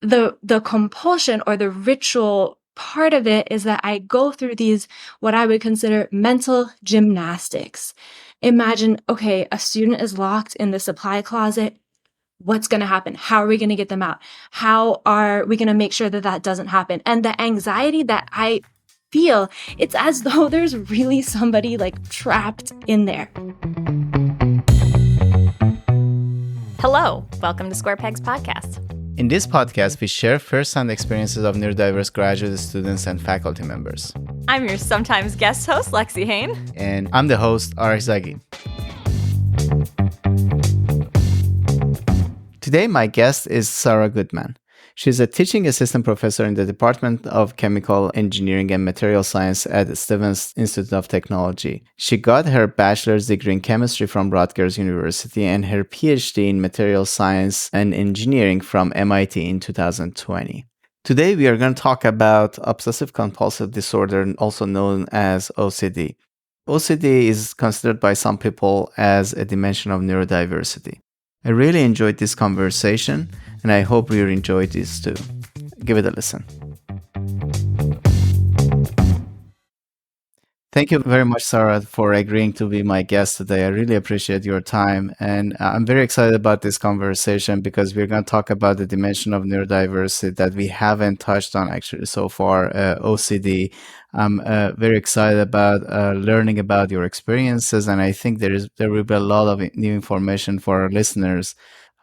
the compulsion or the ritual part of it is that I go through these, what I would consider mental gymnastics. Imagine, okay, a student is locked in the supply closet. What's going to happen? How are we going to get them out? How are we going to make sure that that doesn't happen? And the anxiety that I feel, it's as though there's really somebody like trapped in there. Hello, welcome to Square Pegs Podcast. In this podcast, we share first-hand experiences of neurodiverse graduate students and faculty members. I'm your sometimes guest host, Lexi Hain. And I'm the host, Arik Zagi. Today, my guest is Sarah Goodman. She's a teaching assistant professor in the Department of Chemical Engineering and Material Science at Stevens Institute of Technology. She got her bachelor's degree in chemistry from Rutgers University and her PhD in material science and engineering from MIT in 2020. Today, we are going to talk about obsessive compulsive disorder, also known as OCD. OCD is considered by some people as a dimension of neurodiversity. I really enjoyed this conversation, and I hope you enjoyed this too. Give it a listen. Thank you very much, Sarah, for agreeing to be my guest today. I really appreciate your time, and I'm very excited about this conversation because we're going to talk about the dimension of neurodiversity that we haven't touched on actually so far, OCD. I'm very excited about learning about your experiences, and I think there will be a lot of new information for our listeners.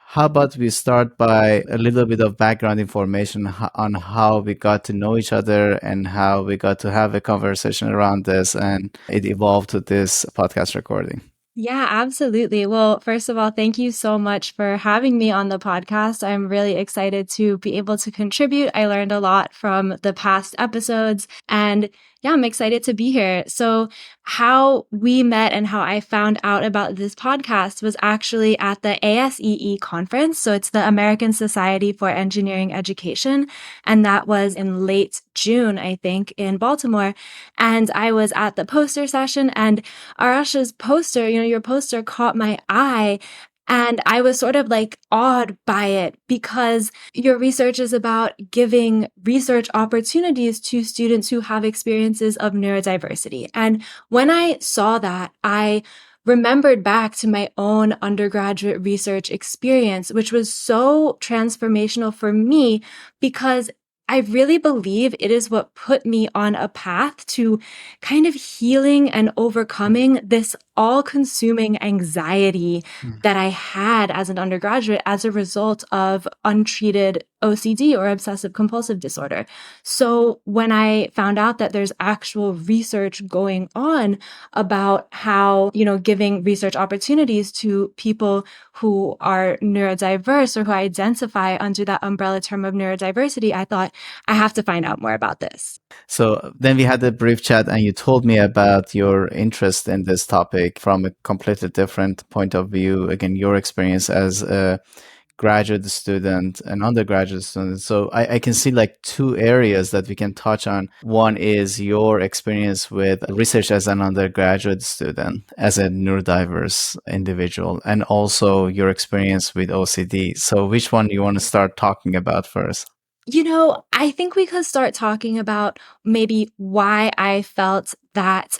How about we start by a little bit of background information on how we got to know each other and how we got to have a conversation around this, and it evolved to this podcast recording. Yeah, absolutely. Well, first of all, thank you so much for having me on the podcast. I'm really excited to be able to contribute. I learned a lot from the past episodes, and yeah, I'm excited to be here. So how we met and how I found out about this podcast was actually at the ASEE conference. So it's the American Society for Engineering Education. And that was in late June, I think, in Baltimore. And I was at the poster session, and Arash's poster, your poster caught my eye. And I was sort of like awed by it because your research is about giving research opportunities to students who have experiences of neurodiversity. And when I saw that, I remembered back to my own undergraduate research experience, which was so transformational for me because I really believe it is what put me on a path to kind of healing and overcoming this all-consuming anxiety that I had as an undergraduate as a result of untreated OCD or obsessive compulsive disorder. So when I found out that there's actual research going on about how, giving research opportunities to people who are neurodiverse or who identify under that umbrella term of neurodiversity, I thought, I have to find out more about this. So then we had a brief chat and you told me about your interest in this topic from a completely different point of view. Again, your experience as a graduate student and undergraduate student. So I can see like two areas that we can touch on. One is your experience with research as an undergraduate student, as a neurodiverse individual, and also your experience with OCD. So which one do you want to start talking about first? I think we could start talking about maybe why I felt that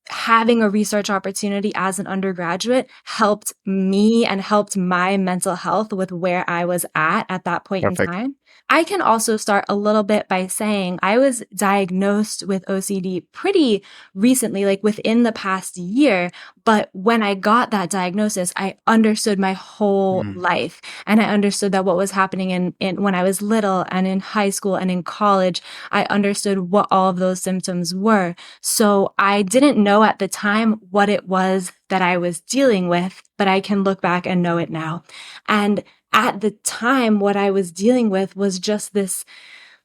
having a research opportunity as an undergraduate helped me and helped my mental health with where I was at that point Perfect. in time. I can also start a little bit by saying I was diagnosed with OCD pretty recently, like within the past year. But when I got that diagnosis, I understood my whole life. And I understood that what was happening in when I was little and in high school and in college, I understood what all of those symptoms were. So I didn't know at the time what it was that I was dealing with, but I can look back and know it now. And at the time, what I was dealing with was just this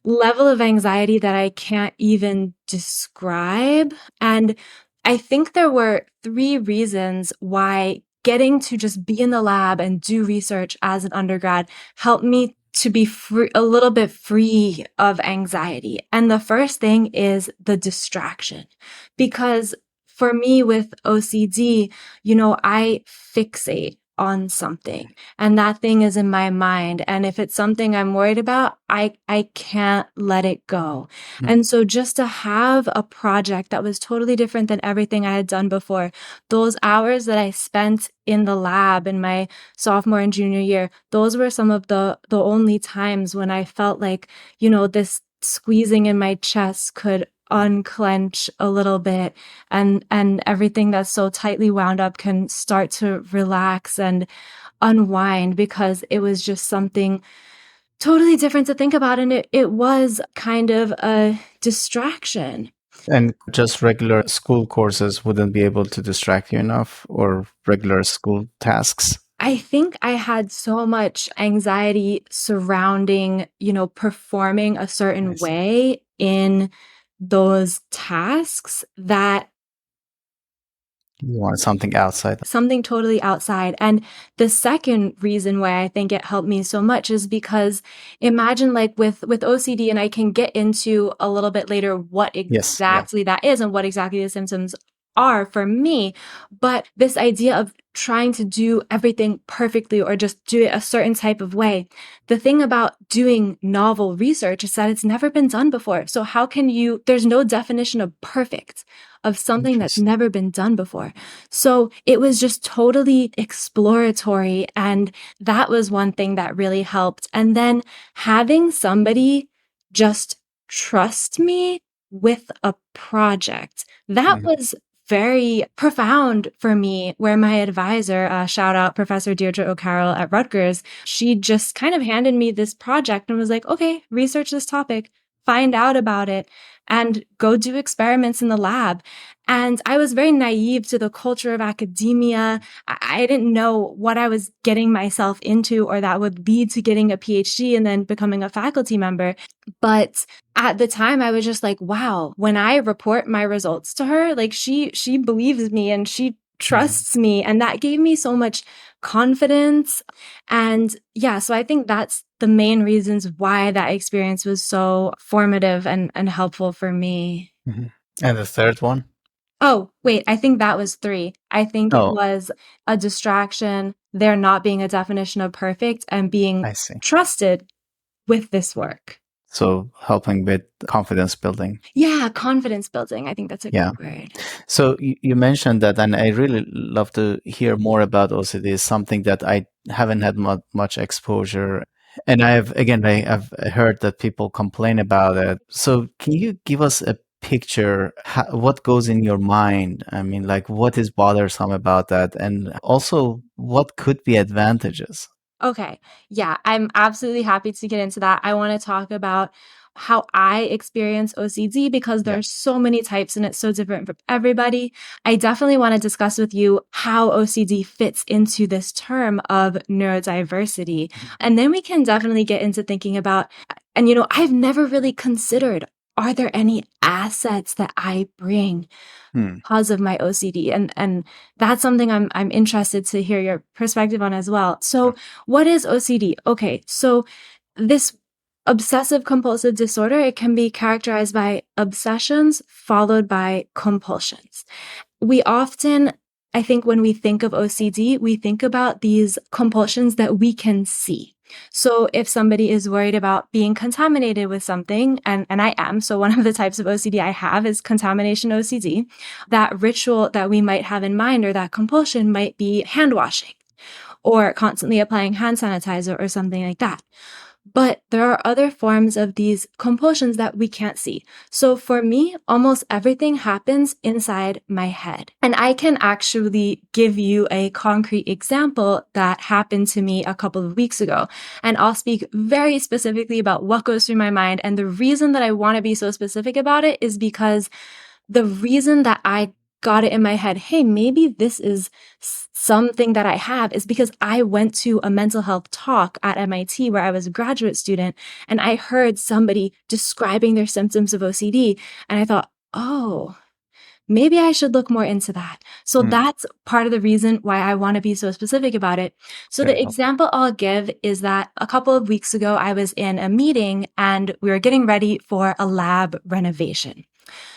level of anxiety that I can't even describe. And I think there were 3 reasons why getting to just be in the lab and do research as an undergrad helped me to be free, a little bit free of anxiety. And the first thing is the distraction, because for me with OCD, I fixate. on something, and that thing is in my mind. And if it's something I'm worried about, I can't let it go. Mm. And so just to have a project that was totally different than everything I had done before, those hours that I spent in the lab in my sophomore and junior year, those were some of the only times when I felt like, this squeezing in my chest could unclench a little bit, and everything that's so tightly wound up can start to relax and unwind, because it was just something totally different to think about, and it was kind of a distraction. And just regular school courses wouldn't be able to distract you enough, or regular school tasks? I think I had so much anxiety surrounding, performing a I certain see. way in those tasks that You want something outside. something totally outside. And the second reason why I think it helped me so much is because, imagine, like with OCD, and I can get into a little bit later what Yes. Yeah. exactly that is and what exactly the symptoms are for me. But this idea of trying to do everything perfectly or just do it a certain type of way. The thing about doing novel research is that it's never been done before. So how can there's no definition of perfect of something that's Interesting. never been done before. So it was just totally exploratory. And that was one thing that really helped. And then having somebody just trust me with a project, that Mhm. was very profound for me, where my advisor, shout out Professor Deirdre O'Carroll at Rutgers, she just kind of handed me this project and was like, okay, research this topic, find out about it, and go do experiments in the lab. And I was very naive to the culture of academia. I didn't know what I was getting myself into, or that would lead to getting a PhD and then becoming a faculty member. But at the time, I was just like, wow, when I report my results to her, like she believes me and she Mhm. trusts me. And that gave me so much confidence. And yeah, so I think that's the main reasons why that experience was so formative and helpful for me. Mhm. And the third one? Oh, wait, I think that was 3. I think it Oh, was a distraction, there not being a definition of perfect, and being I see. trusted with this work. So helping with confidence building. Yeah, confidence building. I think that's a Yeah. good word. So you mentioned that, and I really love to hear more about OCD. It's something that I haven't had much exposure. And I've heard that people complain about it. So can you give us a picture, what goes in your mind? I mean, like, what is bothersome about that? And also, what could be advantages? Okay. Yeah, I'm absolutely happy to get into that. I want to talk about how I experience OCD, because Yeah. there's so many types and it's so different for everybody. I definitely want to discuss with you how OCD fits into this term of neurodiversity. Mhm. And then we can definitely get into thinking about, and I've never really considered, are there any assets that I bring Hmm. because of my OCD? And that's something I'm interested to hear your perspective on as well. So, Sure. what is OCD? Okay, so this obsessive compulsive disorder, it can be characterized by obsessions followed by compulsions. We often, I think, when we think of OCD, we think about these compulsions that we can see. So if somebody is worried about being contaminated with something, and I am, so one of the types of OCD I have is contamination OCD, that ritual that we might have in mind, or that compulsion, might be hand washing or constantly applying hand sanitizer or something like that. But there are other forms of these compulsions that we can't see. So for me, almost everything happens inside my head. And I can actually give you a concrete example that happened to me a couple of weeks ago. And I'll speak very specifically about what goes through my mind. And the reason that I want to be so specific about it is because the reason that I got it in my head, hey, maybe this is something that I have, is because I went to a mental health talk at MIT where I was a graduate student, and I heard somebody describing their symptoms of OCD. And I thought, oh, maybe I should look more into that. So Hmm. that's part of the reason why I want to be so specific about it. So Very the helpful. example I'll give is that a couple of weeks ago, I was in a meeting and we were getting ready for a lab renovation.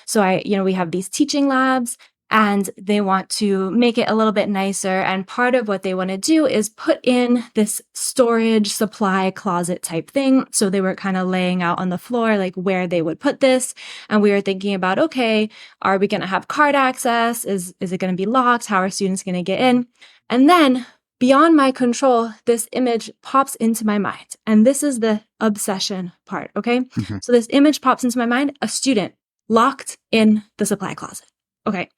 So we have these teaching labs, and they want to make it a little bit nicer. And part of what they want to do is put in this storage supply closet type thing. So they were kind of laying out on the floor, like where they would put this. And we were thinking about, okay, are we going to have card access? Is it going to be locked? How are students going to get in? And then beyond my control, this image pops into my mind. And this is the obsession part. Okay. Mhm. So this image pops into my mind, a student locked in the supply closet. Okay.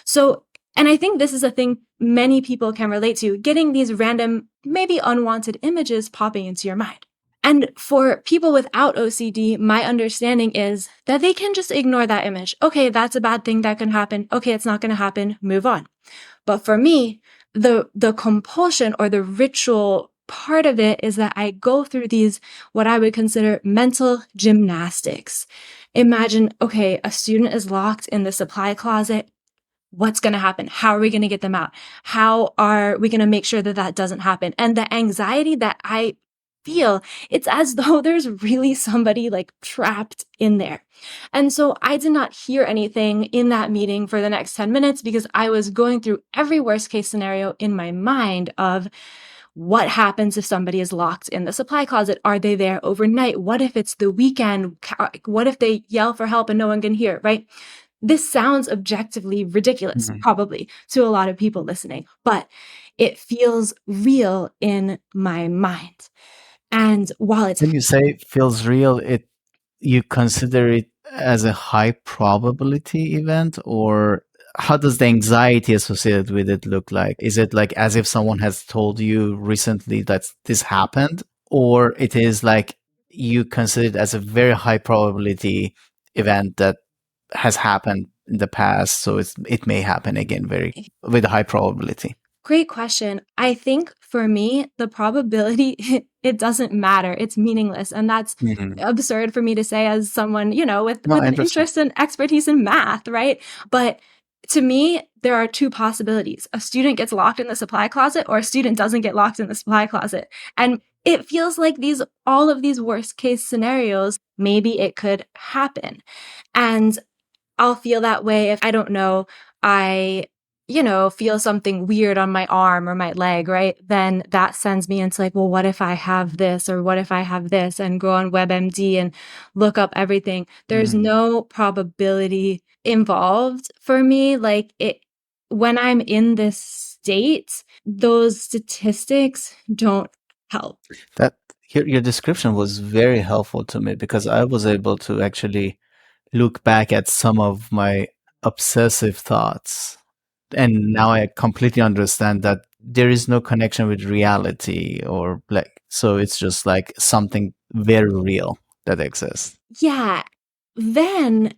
So, and I think this is a thing many people can relate to, getting these random, maybe unwanted images popping into your mind. And for people without OCD, my understanding is that they can just ignore that image. Okay, that's a bad thing that can happen. Okay, it's not going to happen. Move on. But for me, the compulsion or the ritual part of it is that I go through these, what I would consider mental gymnastics. Imagine, okay, a student is locked in the supply closet. What's going to happen? How are we going to get them out? How are we going to make sure that that doesn't happen? And the anxiety that I feel, it's as though there's really somebody like trapped in there. And so I did not hear anything in that meeting for the next 10 minutes because I was going through every worst case scenario in my mind of what happens if somebody is locked in the supply closet? Are they there overnight? What if it's the weekend? What if they yell for help and no one can hear, right? This sounds objectively ridiculous, Mhm. probably to a lot of people listening, but it feels real in my mind. And while it's When you say feels real, you consider it as a high probability event, or how does the anxiety associated with it look like? Is it like as if someone has told you recently that this happened, or it is like you consider it as a very high probability event that has happened in the past, so it may happen again very with a high probability? Great question. I think for me, the probability, it doesn't matter. It's meaningless. And that's Mhm. absurd for me to say as someone, No, with I an understand. interest and expertise in math, right? But to me, there are two possibilities. A student gets locked in the supply closet or a student doesn't get locked in the supply closet. And it feels like all of these worst case scenarios, maybe it could happen. And I'll feel that way if I don't know, I, feel something weird on my arm or my leg, right? Then that sends me into like, well, what if I have this or what if I have this and go on WebMD and look up everything. There's Mhm. no probability involved for me. Like when I'm in this state, those statistics don't help. That your description was very helpful to me because I was able to actually look back at some of my obsessive thoughts. And now I completely understand that there is no connection with reality, or like, so it's just like something very real that exists. Yeah. Then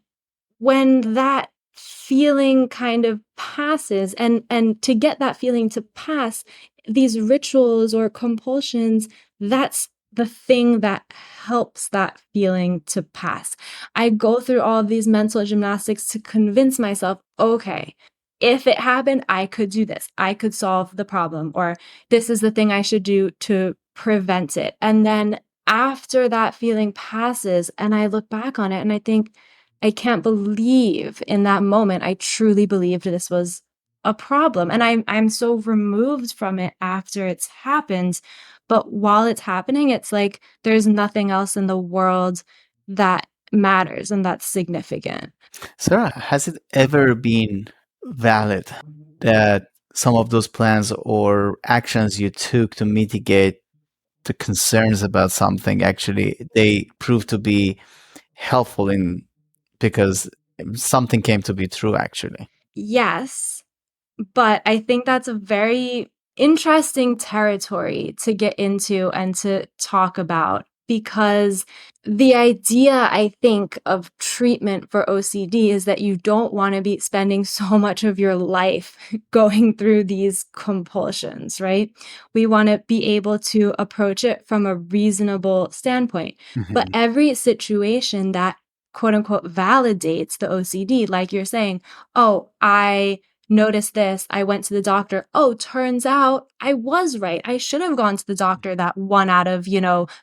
when that feeling kind of passes and to get that feeling to pass, these rituals or compulsions, that's the thing that helps that feeling to pass. I go through all of these mental gymnastics to convince myself, okay, if it happened, I could do this. I could solve the problem, or this is the thing I should do to prevent it. And then after that feeling passes and I look back on it and I think, I can't believe in that moment I truly believed this was a problem. And I'm so removed from it after it's happened. But while it's happening, it's like there's nothing else in the world that matters and that's significant. Sarah, has it ever been valid that some of those plans or actions you took to mitigate the concerns about something actually they proved to be helpful in because something came to be true actually? Yes, but I think that's a very interesting territory to get into and to talk about because the idea, I think, of treatment for OCD is that you don't want to be spending so much of your life going through these compulsions, right? We want to be able to approach it from a reasonable standpoint. But Mhm. every situation that quote unquote validates the OCD, like you're saying, oh, I noticed this. I went to the doctor. Oh, turns out I was right. I should have gone to the doctor that one out of,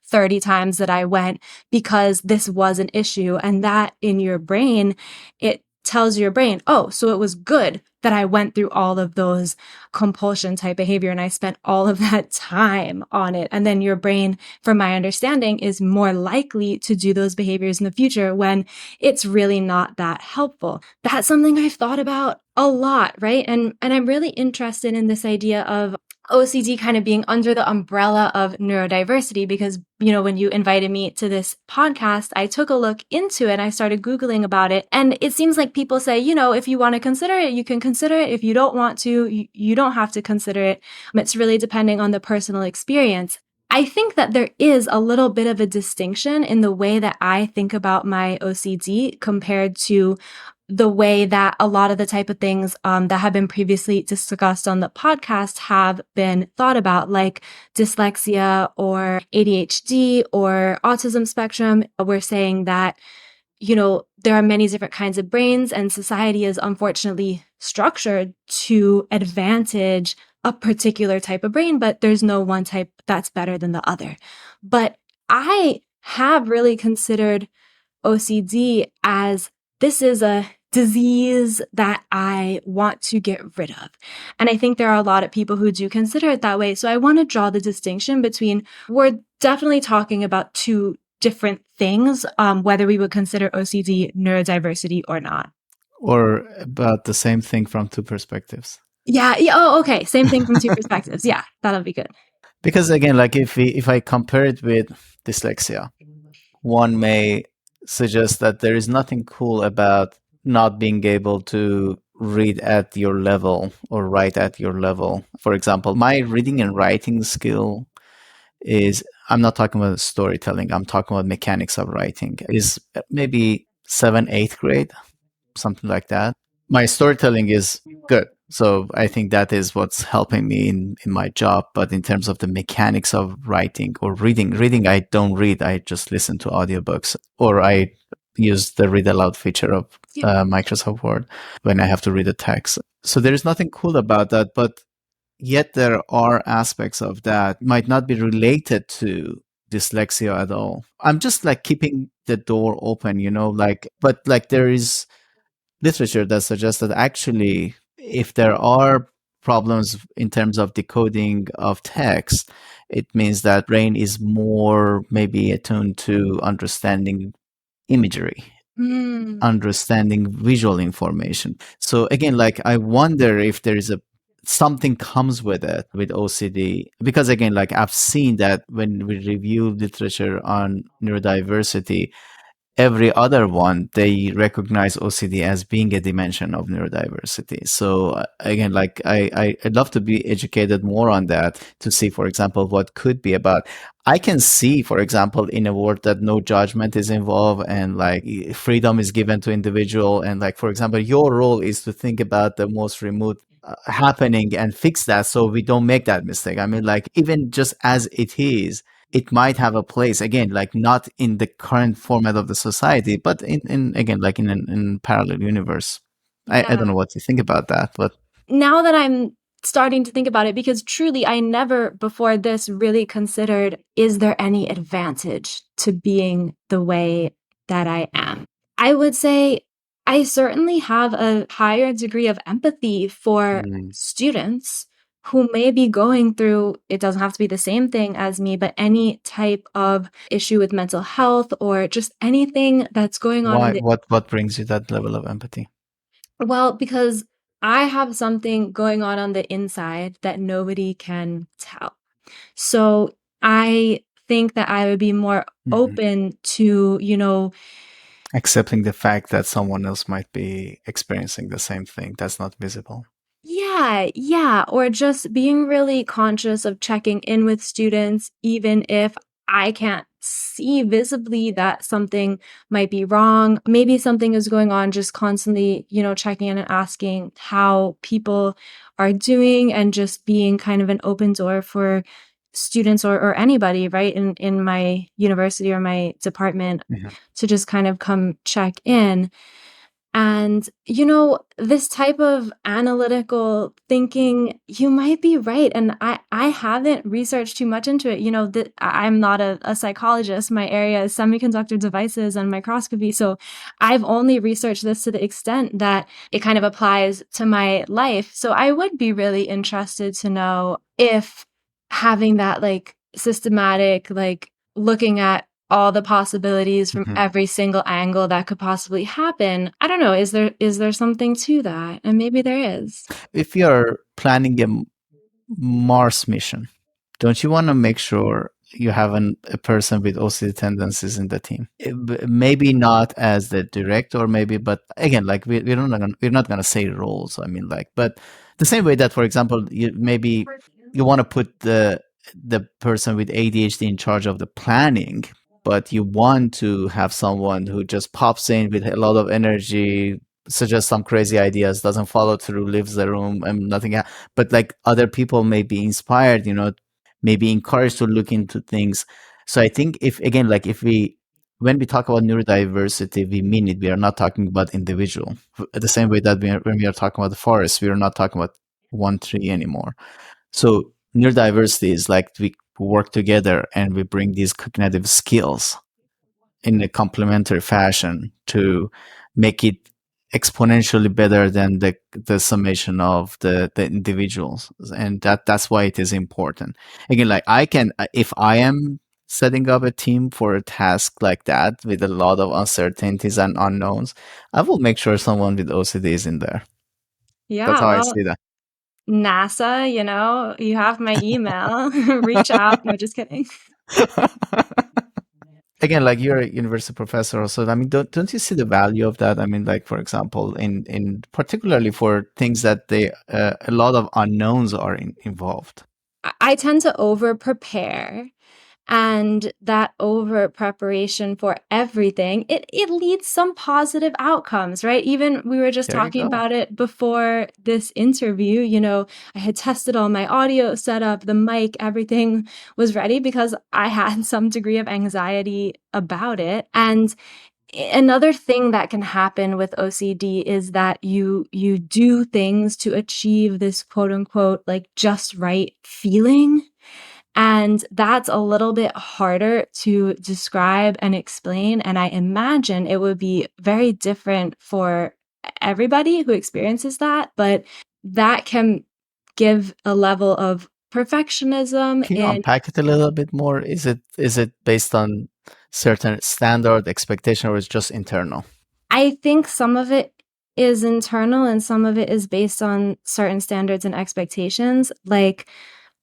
30 times that I went because this was an issue. And that in your brain, it tells your brain, oh, so it was good that I went through all of those compulsion type behavior and I spent all of that time on it. And then your brain, from my understanding, is more likely to do those behaviors in the future when it's really not that helpful. That's something I've thought about a lot, right? And I'm really interested in this idea of OCD kind of being under the umbrella of neurodiversity because, when you invited me to this podcast, I took a look into it. I started Googling about it. And it seems like people say, if you want to consider it, you can consider it. If you don't want to, you don't have to consider it. It's really depending on the personal experience. I think that there is a little bit of a distinction in the way that I think about my OCD compared to the way that a lot of the type of things that have been previously discussed on the podcast have been thought about, like dyslexia or ADHD or autism spectrum. We're saying that, there are many different kinds of brains, and society is unfortunately structured to advantage a particular type of brain, but there's no one type that's better than the other. But I have really considered OCD as this is a disease that I want to get rid of. And I think there are a lot of people who do consider it that way. So I want to draw the distinction between we're definitely talking about two different things, whether we would consider OCD neurodiversity or not. Or about the same thing from two perspectives. Yeah. Oh, okay. Same thing from two perspectives. Yeah, that'll be good. Because again, like if I compare it with dyslexia, one may suggest that there is nothing cool about not being able to read at your level or write at your level. For example, my reading and writing skill is, I'm not talking about storytelling, I'm talking about mechanics of writing, is maybe 7th, 8th grade, something like that. My storytelling is good. So I think that is what's helping me in my job. But in terms of the mechanics of writing or reading, I don't read. I just listen to audiobooks, or I use the read aloud feature of Microsoft Word when I have to read a text. So there is nothing cool about that. But yet there are aspects of that might not be related to dyslexia at all. I'm just like keeping the door open, but like there is literature that suggests that actually, if there are problems in terms of decoding of text, it means that brain is more maybe attuned to understanding imagery, understanding visual information. So again, like I wonder if there is something comes with it with OCD, because again, like I've seen that when we review literature on neurodiversity, every other one, they recognize OCD as being a dimension of neurodiversity. So again, like I'd love to be educated more on that to see, for example, what could be about. I can see, for example, in a world that no judgment is involved and like freedom is given to individual. And like, for example, your role is to think about the most remote happening and fix that so we don't make that mistake. I mean, like even just as it is, it might have a place, again, like not in the current format of the society, but in again, like in parallel universe. I don't know what you think about that, but now that I'm starting to think about it, because truly I never before this really considered, is there any advantage to being the way that I am? I would say I certainly have a higher degree of empathy for students who may be going through, it doesn't have to be the same thing as me, but any type of issue with mental health or just anything that's going on. Why? What brings you that level of empathy? Well, because I have something going on the inside that nobody can tell. So I think that I would be more open to, accepting the fact that someone else might be experiencing the same thing that's not visible. Yeah. Or just being really conscious of checking in with students, even if I can't see visibly that something might be wrong. Maybe something is going on, just constantly, checking in and asking how people are doing and just being kind of an open door for students or anybody, right, in my university or my department to just kind of come check in. And, this type of analytical thinking, you might be right. And I haven't researched too much into it. I'm not a psychologist. My area is semiconductor devices and microscopy. So I've only researched this to the extent that it kind of applies to my life. So I would be really interested to know if having that like systematic, like looking at all the possibilities from Mhm. every single angle that could possibly happen. I don't know. Is there something to that? And maybe there is. If you're planning a Mars mission, don't you want to make sure you have a person with OCD tendencies in the team? Maybe not as the director, maybe, but again, like we're not gonna say roles. I mean, like, but the same way that, for example, you want to put the person with ADHD in charge of the planning, but you want to have someone who just pops in with a lot of energy, suggests some crazy ideas, doesn't follow through, leaves the room, and nothing. But like other people may be inspired, may be encouraged to look into things. So I think if again, like when we talk about neurodiversity, we mean it. We are not talking about individual. The same way that when we are talking about the forest, we are not talking about one tree anymore. So neurodiversity is like we work together and we bring these cognitive skills in a complementary fashion to make it exponentially better than the summation of the individuals, and that's why it is important. Again, like I can, if I am setting up a team for a task like that with a lot of uncertainties and unknowns, I will make sure someone with OCD is in there. That's Yeah, how I well, see that. NASA, you have my email. Reach out. No, just kidding. Again, like you're a university professor, so I mean, don't you see the value of that? I mean, like for example, in particularly for things that a lot of unknowns are involved. I tend to over prepare. And that over preparation for everything, it leads some positive outcomes, right? Even we were just There you talking go. about it before this interview, I had tested all my audio setup, the mic, everything was ready because I had some degree of anxiety about it. And another thing that can happen with OCD is that you do things to achieve this quote unquote like just right feeling, and that's a little bit harder to describe and explain. And I imagine it would be very different for everybody who experiences that, but that can give a level of perfectionism Can you in. unpack it a little bit more? Is it based on certain standard expectation, or is it just internal? I think some of it is internal and some of it is based on certain standards and expectations.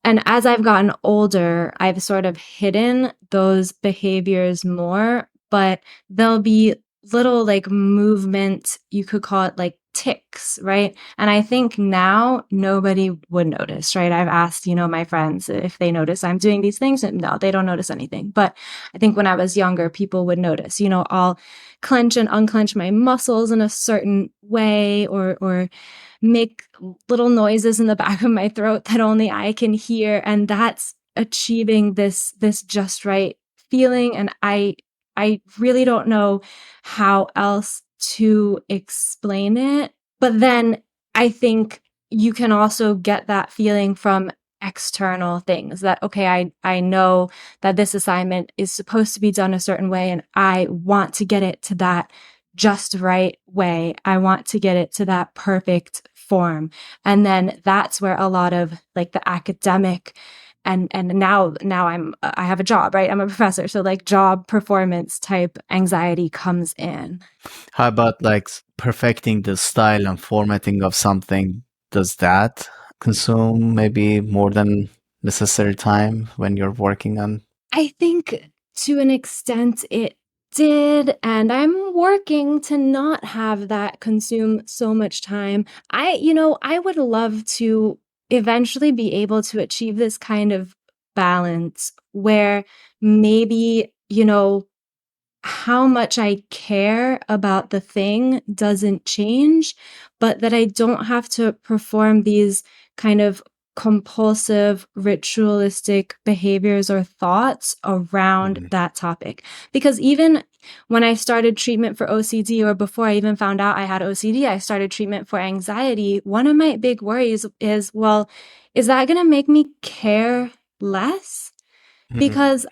And as I've gotten older, I've sort of hidden those behaviors more, but there'll be little like movement, you could call it like ticks, right? And I think now nobody would notice, right? I've asked, my friends if they notice I'm doing these things, and no, they don't notice anything. But I think when I was younger, people would notice, I'll clench and unclench my muscles in a certain way, or make little noises in the back of my throat that only I can hear, and that's achieving this just right feeling. And I really don't know how else to explain it. But then I think you can also get that feeling from external things that, okay, I know that this assignment is supposed to be done a certain way and I want to get it to that just right way. I want to get it to that perfect form. And then that's where a lot of like the academic and now I have a job, right? I'm a professor. So like job performance type anxiety comes in. How about like perfecting the style and formatting of something? Does that consume maybe more than necessary time when you're working on? I think to an extent it did, and I'm working to not have that consume so much time. I would love to eventually be able to achieve this kind of balance where maybe, how much I care about the thing doesn't change, but that I don't have to perform these kind of compulsive, ritualistic behaviors or thoughts around Mhm. that topic. Because even when I started treatment for OCD, or before I even found out I had OCD, I started treatment for anxiety. One of my big worries is, well, is that going to make me care less? Mhm. Because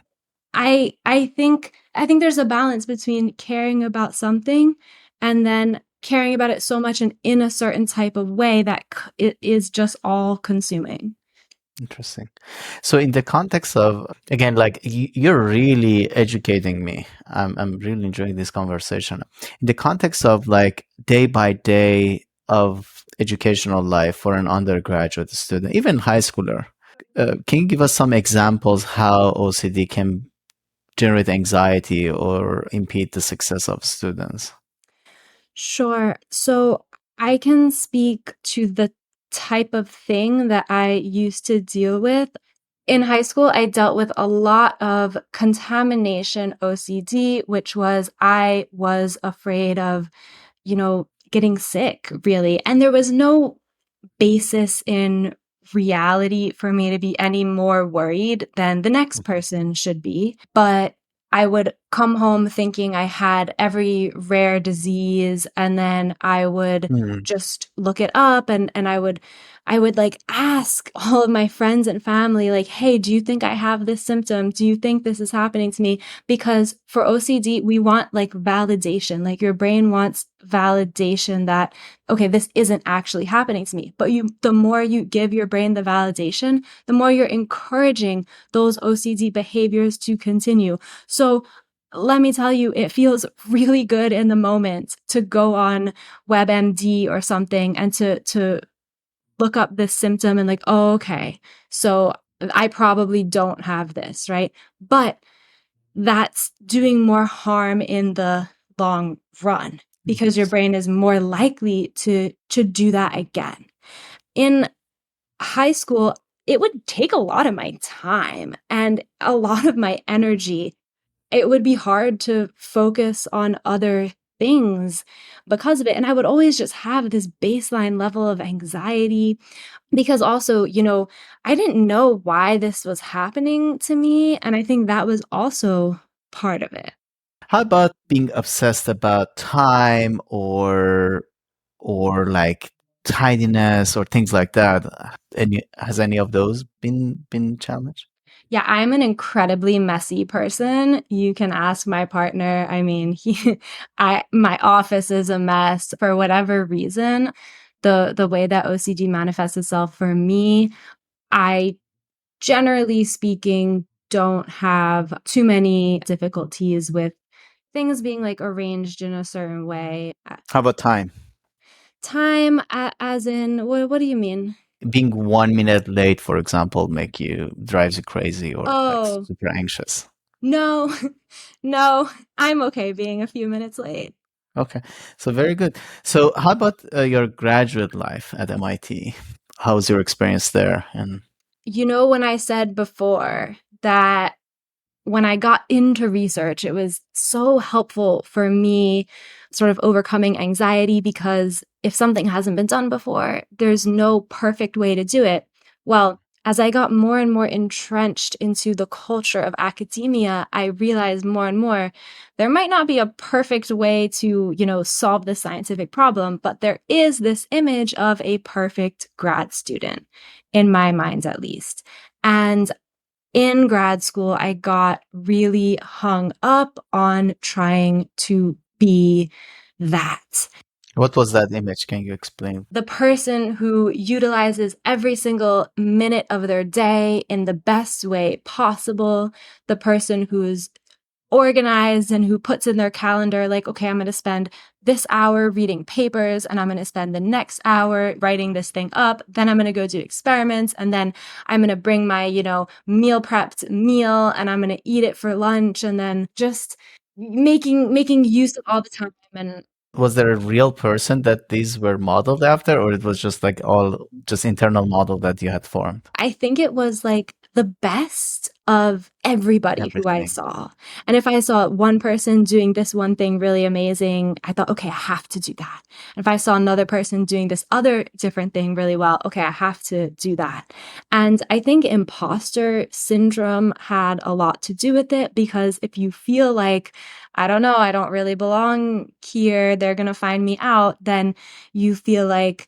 I think there's a balance between caring about something and then caring about it so much and in a certain type of way that it is just all consuming. Interesting. So, in the context of, again, like you're really educating me. I'm really enjoying this conversation. In the context of like day by day of educational life for an undergraduate student, even high schooler, can you give us some examples how OCD can generate anxiety or impede the success of students? Sure. So I can speak to the type of thing that I used to deal with. In high school, I dealt with a lot of contamination OCD, which was I was afraid of, getting sick, really. And there was no basis in reality for me to be any more worried than the next person should be. But I would come home thinking I had every rare disease, and then I would Mhm. just look it up, and I would like ask all of my friends and family, like, hey, do you think I have this symptom? Do you think this is happening to me? Because for OCD, we want like validation. Like your brain wants validation that, okay, this isn't actually happening to me. But the more you give your brain the validation, the more you're encouraging those OCD behaviors to continue. So let me tell you, it feels really good in the moment to go on WebMD or something and to look up this symptom and like, oh, okay, so I probably don't have this, right? But that's doing more harm in the long run because your brain is more likely to do that again. In high school, it would take a lot of my time and a lot of my energy. It would be hard to focus on other things because of it. And I would always just have this baseline level of anxiety because also, I didn't know why this was happening to me. And I think that was also part of it. How about being obsessed about time or like tidiness or things like that? Has any of those been challenged? Yeah, I'm an incredibly messy person. You can ask my partner. I mean, my office is a mess for whatever reason. The way that OCD manifests itself for me, I generally speaking don't have too many difficulties with things being like arranged in a certain way. How about time? Time, as in, what do you mean? Being 1 minute late, for example, make you drives you crazy or like Oh, super anxious. no, no, I'm okay being a few minutes late. Okay, so very good. So how about your graduate life at MIT? How's your experience there? And When I said before that when I got into research, it was so helpful for me sort of overcoming anxiety because if something hasn't been done before, there's no perfect way to do it. Well, as I got more and more entrenched into the culture of academia, I realized more and more there might not be a perfect way to, solve the scientific problem, but there is this image of a perfect grad student, in my mind at least. And in grad school, I got really hung up on trying to be that. what was that image? Can you explain? The person who utilizes every single minute of their day in the best way possible, the person who's organized and who puts in their calendar, like, okay, I'm going to spend this hour reading papers and I'm going to spend the next hour writing this thing up. Then I'm going to go do experiments. And then I'm going to bring my, meal prepped meal and I'm going to eat it for lunch and then just making use of all the time. And Was there a real person that these were modeled after, or it was just like all just internal model that you had formed? I think it was like the best of everybody who I Everything. saw. And if I saw one person doing this one thing really amazing, I thought, okay, I have to do that. And if I saw another person doing this other different thing really well, okay, I have to do that. And I think imposter syndrome had a lot to do with it, because if you feel like, I don't know, I don't really belong here, they're going to find me out, then you feel like,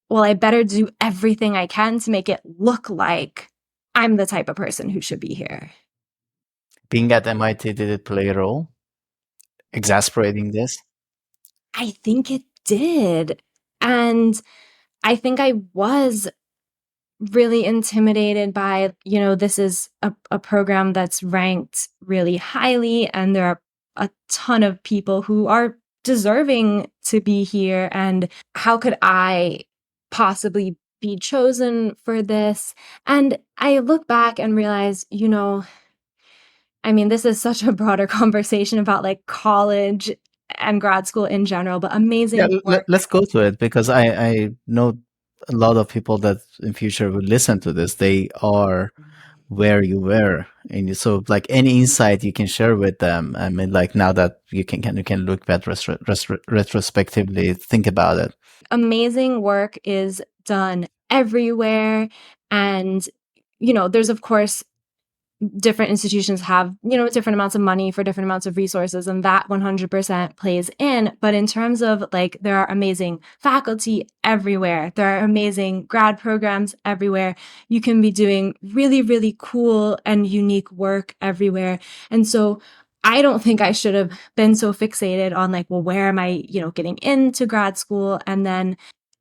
well, I better do everything I can to make it look like I'm the type of person who should be here. Being at MIT, did it play a role? Exasperating this? I think it did. And I think I was really intimidated by, this is a program that's ranked really highly, and there are a ton of people who are deserving to be here. And how could I possibly be chosen for this? And I look back and realize, I mean, this is such a broader conversation about like college and grad school in general, but Yeah, amazing work. let's go to it, because I know a lot of people that in future will listen to this. They are where you were, and so like any insight you can share with them. I mean, like now that you can look back retrospectively, think about it. Amazing work is done everywhere. And, there's of course different institutions have, different amounts of money for different amounts of resources, and that 100% plays in. But in terms of like, there are amazing faculty everywhere. There are amazing grad programs everywhere. You can be doing really, really cool and unique work everywhere. And so I don't think I should have been so fixated on like, well, where am I, getting into grad school? And then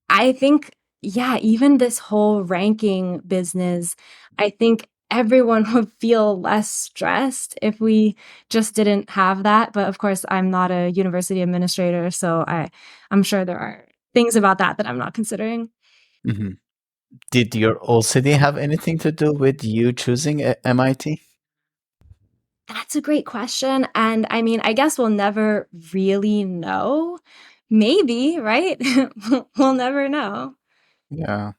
I think, yeah, even this whole ranking business, I think everyone would feel less stressed if we just didn't have that. But of course, I'm not a university administrator, so I'm sure there are things about that I'm not considering. Mhm. Did your OCD have anything to do with you choosing MIT? That's a great question. And I mean, I guess we'll never really know. Maybe, right? We'll never know. Yeah,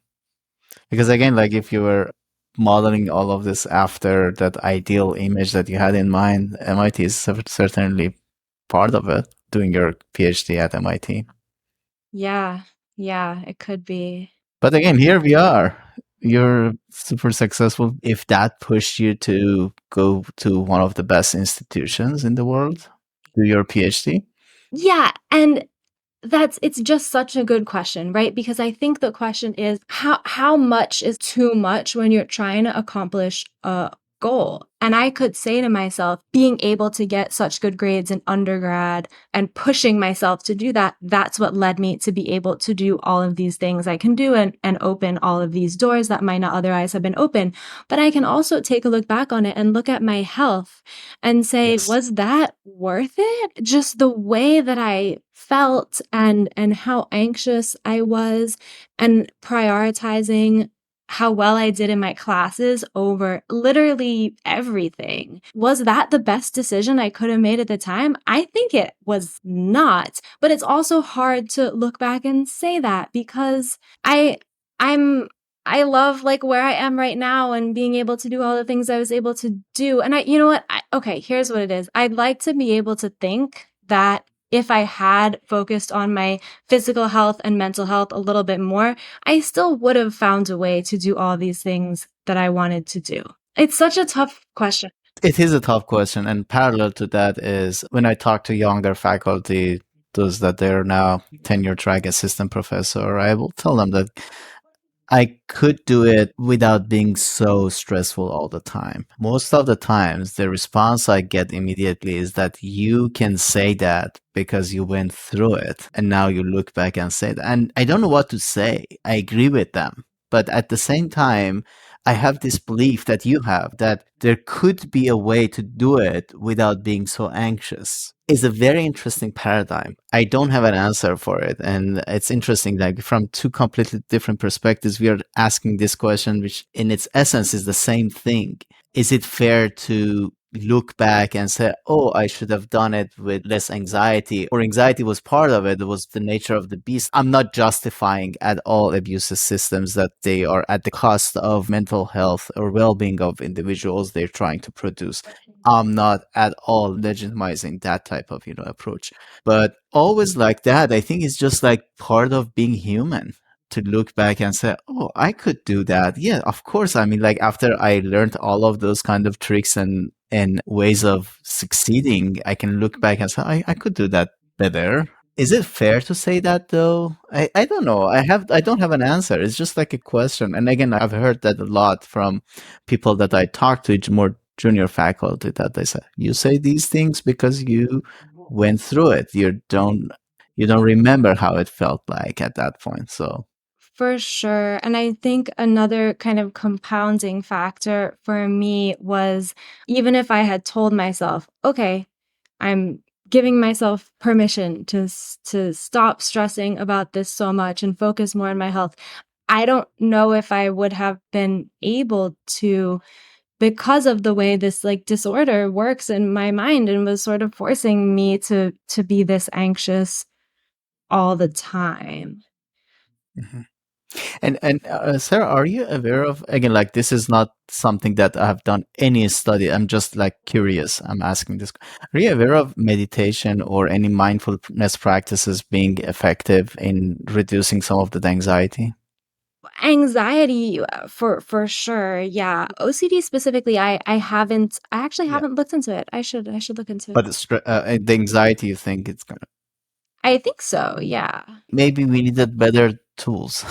because again, like if you were modeling all of this after that ideal image that you had in mind, MIT is certainly part of it. Doing your PhD at MIT. Yeah, yeah, it could be. But again, here we are. You're super successful. If that pushed you to go to one of the best institutions in the world, do your PhD. Yeah, and it's just such a good question, right? Because I think the question is how much is too much when you're trying to accomplish a goal? And I could say to myself, being able to get such good grades in undergrad and pushing myself to do that, that's what led me to be able to do all of these things I can do, and open all of these doors that might not otherwise have been open. But I can also take a look back on it and look at my health and say, Yes. was that worth it? Just the way that I felt, and how anxious I was, and prioritizing how well I did in my classes over literally everything. Was that the best decision I could have made at the time? I think it was not. But it's also hard to look back and say that, because I'm I love like where I am right now and being able to do all the things I was able to do. And you know what? Okay, here's what it is. I'd like to be able to think that if I had focused on my physical health and mental health a little bit more, I still would have found a way to do all these things that I wanted to do. It's such a tough question. It is a tough question. And parallel to that is when I talk to younger faculty, those that they're now tenure track assistant professor, I will tell them that I could do it without being so stressful all the time. Most of the times, the response I get immediately is that you can say that because you went through it. And now you look back and say that. And I don't know what to say. I agree with them. But at the same time, I have this belief that you have that there could be a way to do it without being so anxious. Is a very interesting paradigm. I don't have an answer for it. And it's interesting, like from two completely different perspectives, we are asking this question, which in its essence is the same thing. Is it fair to look back and say, oh, I should have done it with less anxiety, or anxiety was part of it. It was the nature of the beast. I'm not justifying at all abusive systems that they are at the cost of mental health or well being of individuals they're trying to produce. I'm not at all legitimizing that type of, approach. But always like that, I think it's just like part of being human to look back and say, oh, I could do that. Yeah, of course. I mean, like after I learned all of those kind of tricks and ways of succeeding, I can look back and say, I could do that better. Is it fair to say that though? I don't know. I don't have an answer. It's just like a question. And again, I've heard that a lot from people that I talk to, more junior faculty, that they say, you say these things because you went through it. You don't remember how it felt like at that point. So For sure. And I think another kind of compounding factor for me was, even if I had told myself, okay, I'm giving myself permission to stop stressing about this so much and focus more on my health, I don't know if I would have been able to, because of the way this like disorder works in my mind and was sort of forcing me to be this anxious all the time. mhm. And Sarah, are you aware of, again, like this is not something that I have done any study. I'm just like curious. I'm asking this. Are you aware of meditation or any mindfulness practices being effective in reducing some of the anxiety? Anxiety, for sure, yeah. OCD specifically, I actually Yeah. haven't looked into it. I should look into it. But the anxiety, you think it's gonna, I think so, yeah. maybe we needed better tools.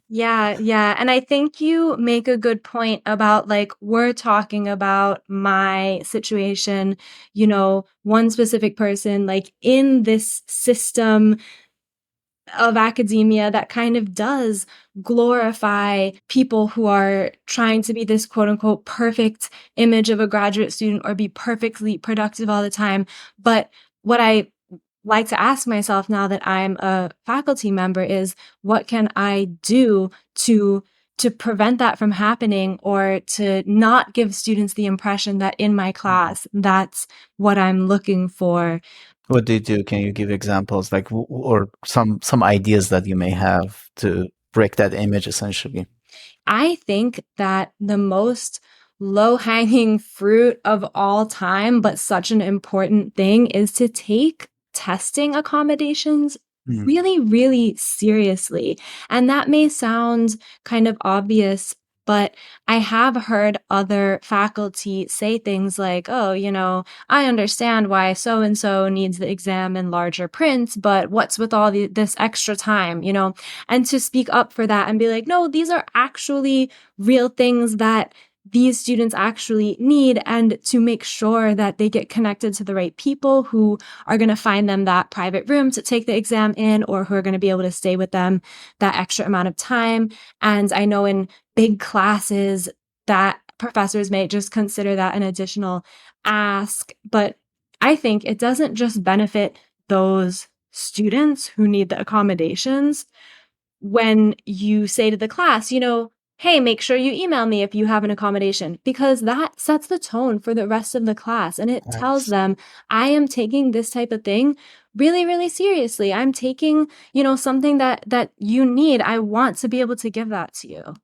Yeah, yeah, and I think you make a good point about, like, we're talking about my situation, one specific person, like, in this system of academia that kind of does glorify people who are trying to be this quote unquote perfect image of a graduate student or be perfectly productive all the time. But what I like to ask myself now that I'm a faculty member is, what can I do to prevent that from happening, or to not give students the impression that in my Mhm. class that's what I'm looking for. What do you do? Can you give examples, like, or some ideas that you may have to break that image, essentially? I think that the most low hanging fruit of all time, but such an important thing, is to take testing accommodations Mm. really, really seriously. And that may sound kind of obvious, but I have heard other faculty say things like, oh, I understand why so and so needs the exam in larger prints, but what's with all this extra time, and to speak up for that and be like, no, these are actually real things that these students actually need, and to make sure that they get connected to the right people who are going to find them that private room to take the exam in, or who are going to be able to stay with them that extra amount of time. And I know in big classes that professors may just consider that an additional ask, but I think it doesn't just benefit those students who need the accommodations when you say to the class, hey, make sure you email me if you have an accommodation, because that sets the tone for the rest of the class. And it tells Nice. them, I am taking this type of thing really, really seriously. I'm taking, something that you need. I want to be able to give that to you.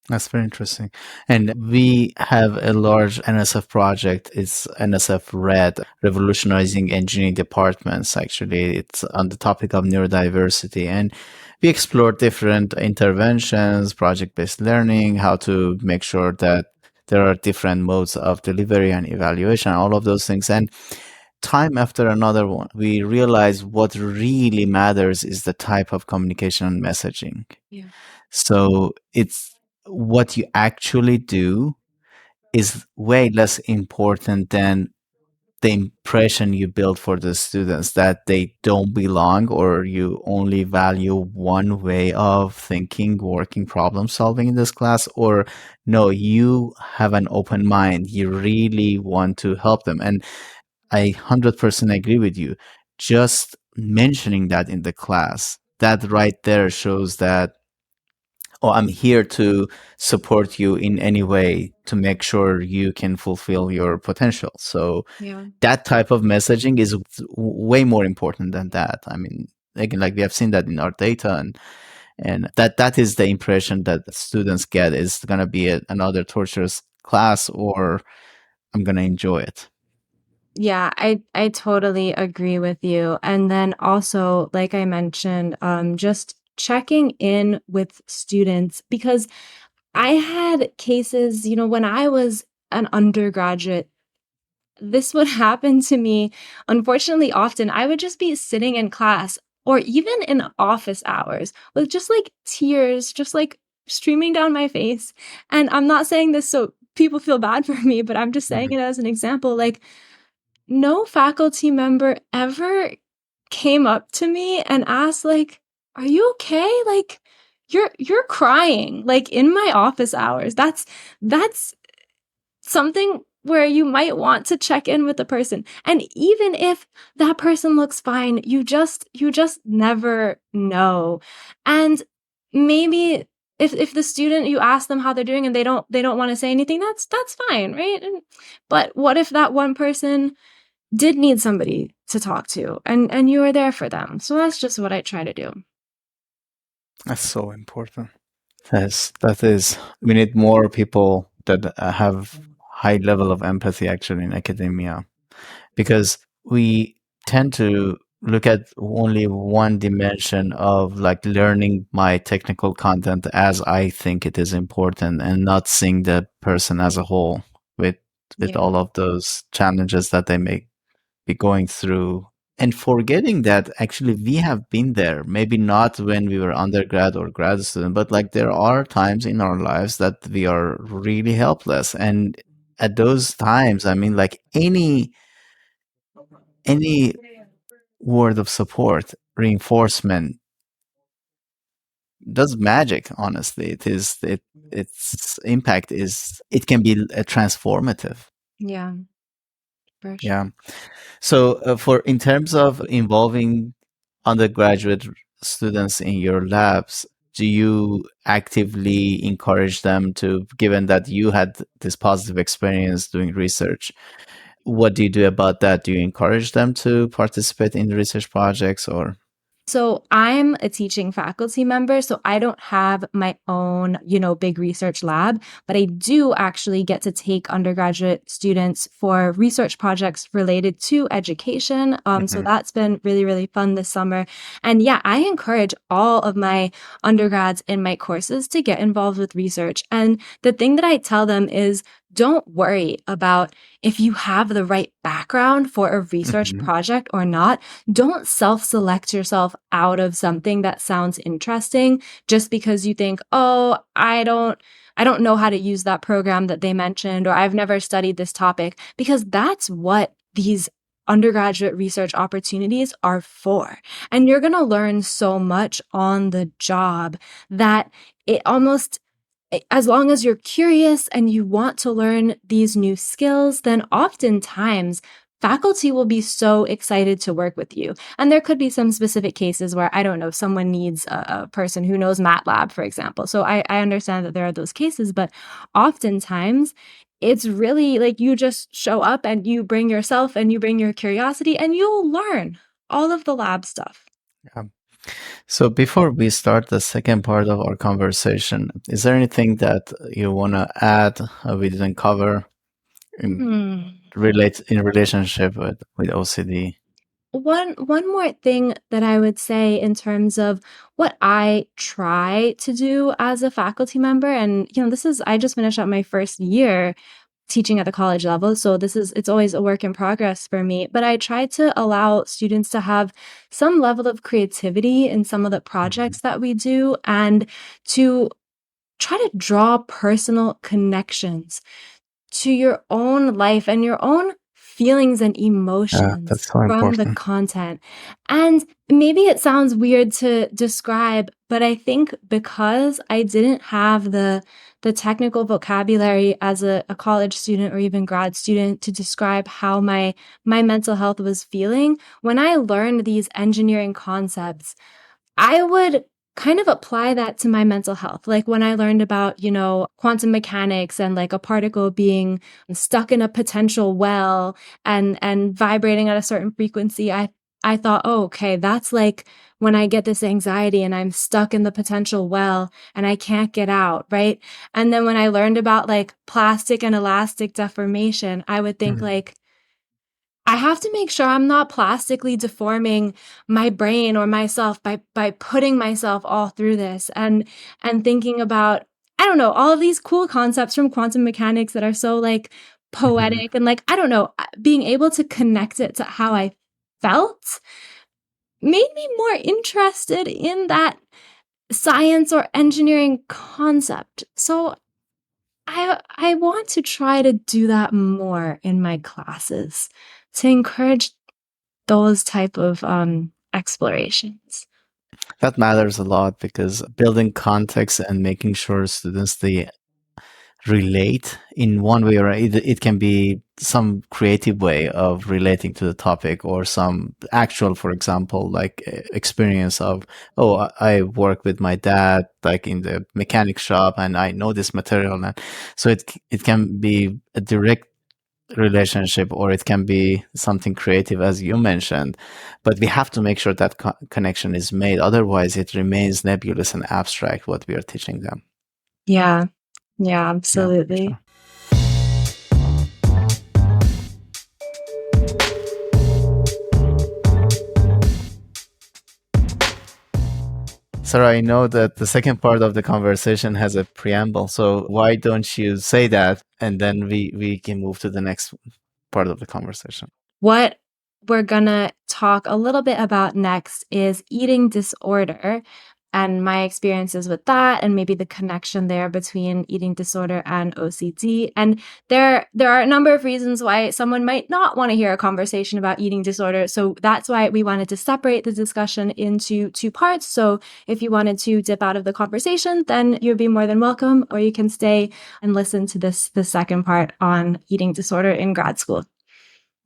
That's very interesting. And we have a large NSF project. It's NSF Red, Revolutionizing Engineering Departments. Actually, it's on the topic of neurodiversity. And we explore different interventions, project based learning, how to make sure that there are different modes of delivery and evaluation, all of those things. And time after another one, we realize what really matters is the type of communication and messaging. Yeah. So it's what you actually do is way less important than the impression you build for the students that they don't belong, or you only value one way of thinking, working, problem solving in this class, or no, you have an open mind. You really want to help them. And I 100% agree with you. Just mentioning that in the class, that right there shows that, oh, I'm here to support you in any way to make sure you can fulfill your potential. So Yeah. that type of messaging is way more important than that. I mean, again, like we have seen that in our data, and that is the impression that students get is going to be another torturous class, or I'm going to enjoy it. Yeah, I totally agree with you. And then also, like I mentioned, just checking in with students because I had cases, when I was an undergraduate, this would happen to me, unfortunately, often. I would just be sitting in class or even in office hours with just like tears, just like streaming down my face. And I'm not saying this so people feel bad for me, but I'm just saying Mhm. it as an example. Like, no faculty member ever came up to me and asked, like, "Are you okay? Like, you're crying, like, in my office hours." That's something where you might want to check in with the person. And even if that person looks fine, you just never know. And maybe if the student, you ask them how they're doing and they don't want to say anything, that's fine, right? But what if that one person did need somebody to talk to and you were there for them? So that's just what I try to do. That's so important. Yes, that is. We need more people that have high level of empathy actually in academia, because we tend to look at only one dimension of like learning my technical content as I think it is important, and not seeing the person as a whole with Yeah. all of those challenges that they may be going through, and forgetting that actually we have been there, maybe not when we were undergrad or grad student, but like there are times in our lives that we are really helpless. And at those times, I mean, like any word of support, reinforcement does magic. Honestly, its impact is, it can be transformative. Yeah, for sure. Yeah. So for in terms of involving undergraduate students in your labs, do you actively encourage them to, given that you had this positive experience doing research, what do you do about that? Do you encourage them to participate in research projects, or? So I'm a teaching faculty member, so I don't have my own, big research lab, but I do actually get to take undergraduate students for research projects related to education. So Mhm. that's been really, really fun this summer. And yeah, I encourage all of my undergrads in my courses to get involved with research. And the thing that I tell them is, don't worry about if you have the right background for a research Mhm. project or not. Don't self-select yourself out of something that sounds interesting just because you think, "Oh, I don't know how to use that program that they mentioned," or "I've never studied this topic," because that's what these undergraduate research opportunities are for. And you're going to learn so much on the job that it almost, as long as you're curious and you want to learn these new skills, then oftentimes faculty will be so excited to work with you. And there could be some specific cases where, I don't know, someone needs a person who knows MATLAB, for example. So I understand that there are those cases, but oftentimes it's really like you just show up and you bring yourself and you bring your curiosity and you'll learn all of the lab stuff. Yeah. So before we start the second part of our conversation, is there anything that you want to add we didn't cover in Hmm. relationship with OCD? One more thing that I would say in terms of what I try to do as a faculty member, and this is, I just finished up my first year teaching at the college level, so it's always a work in progress for me, but I try to allow students to have some level of creativity in some of the Mhm. projects that we do, and to try to draw personal connections to your own life and your own feelings and Yeah, emotions that's so from the important. content. And maybe it sounds weird to describe, but I think because I didn't have the technical vocabulary as a college student or even grad student to describe how my mental health was feeling, when I learned these engineering concepts, I would kind of apply that to my mental health. Like when I learned about, quantum mechanics and like a particle being stuck in a potential well and vibrating at a certain frequency, I thought, oh, okay, that's like when I get this anxiety and I'm stuck in the potential well and I can't get out, right? And then when I learned about like plastic and elastic deformation, I would think like, I have to make sure I'm not plastically deforming my brain or myself by putting myself all through this and thinking about, I don't know, all of these cool concepts from quantum mechanics that are so like poetic and like, I don't know, being able to connect it to how I felt made me more interested in that science or engineering concept. So I want to try to do that more in my classes to encourage those type of explorations. That matters a lot because building context and making sure students they relate in one way or it can be some creative way of relating to the topic or some actual, for example, like experience of, oh, I work with my dad like in the mechanic shop and I know this material. And so it can be a direct relationship or it can be something creative as you mentioned, but we have to make sure that connection is made, otherwise it remains nebulous and abstract what we are teaching them. Yeah. Yeah, for Absolutely. sure. Sarah, I know that the second part of the conversation has a preamble, so why don't you say that and then we can move to the next part of the conversation. What we're gonna talk a little bit about next is eating disorder and my experiences with that and maybe the connection there between eating disorder and OCD. And there are a number of reasons why someone might not want to hear a conversation about eating disorder. So that's why we wanted to separate the discussion into two parts. So if you wanted to dip out of the conversation, then you'd be more than welcome, or you can stay and listen to the second part on eating disorder in grad school.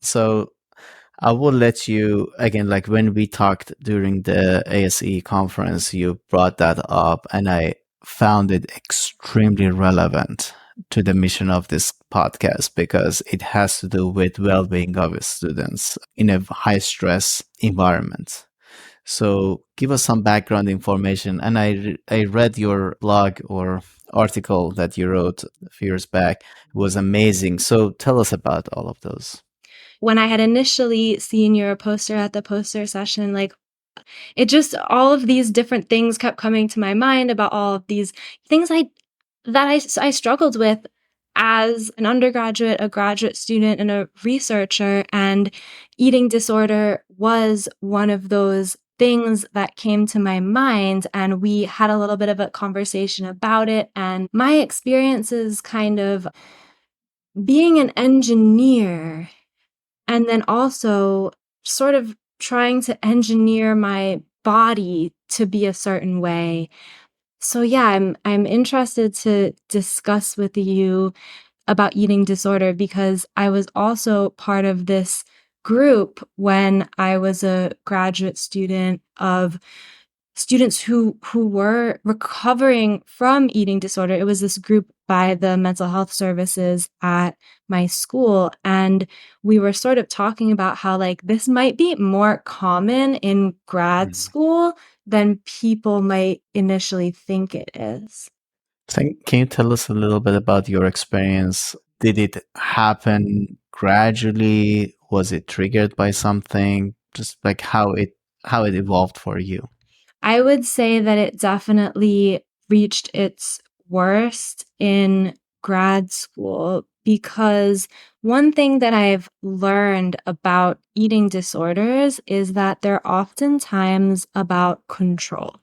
So I will let you again, like when we talked during the ASE conference, you brought that up, and I found it extremely relevant to the mission of this podcast because it has to do with well-being of students in a high stress environment. So give us some background information. And I read your blog or article that you wrote a few years back. It was amazing. So tell us about all of those. When I had initially seen your poster at the poster session, like it just all of these different things kept coming to my mind about all of these things I struggled with as an undergraduate, a graduate student, and a researcher. And eating disorder was one of those things that came to my mind. And we had a little bit of a conversation about it. And my experiences kind of being an engineer and then also sort of trying to engineer my body to be a certain way. So yeah, I'm interested to discuss with you about eating disorder because I was also part of this group when I was a graduate student of students who were recovering from eating disorder. It was this group by the mental health services at my school, and we were sort of talking about how like this might be more common in grad school than people might initially think it is. Can you tell us a little bit about your experience? Did it happen gradually? Was it triggered by something? Just like how it evolved for you. I would say that it definitely reached its worst in grad school because one thing that I've learned about eating disorders is that they're oftentimes about control.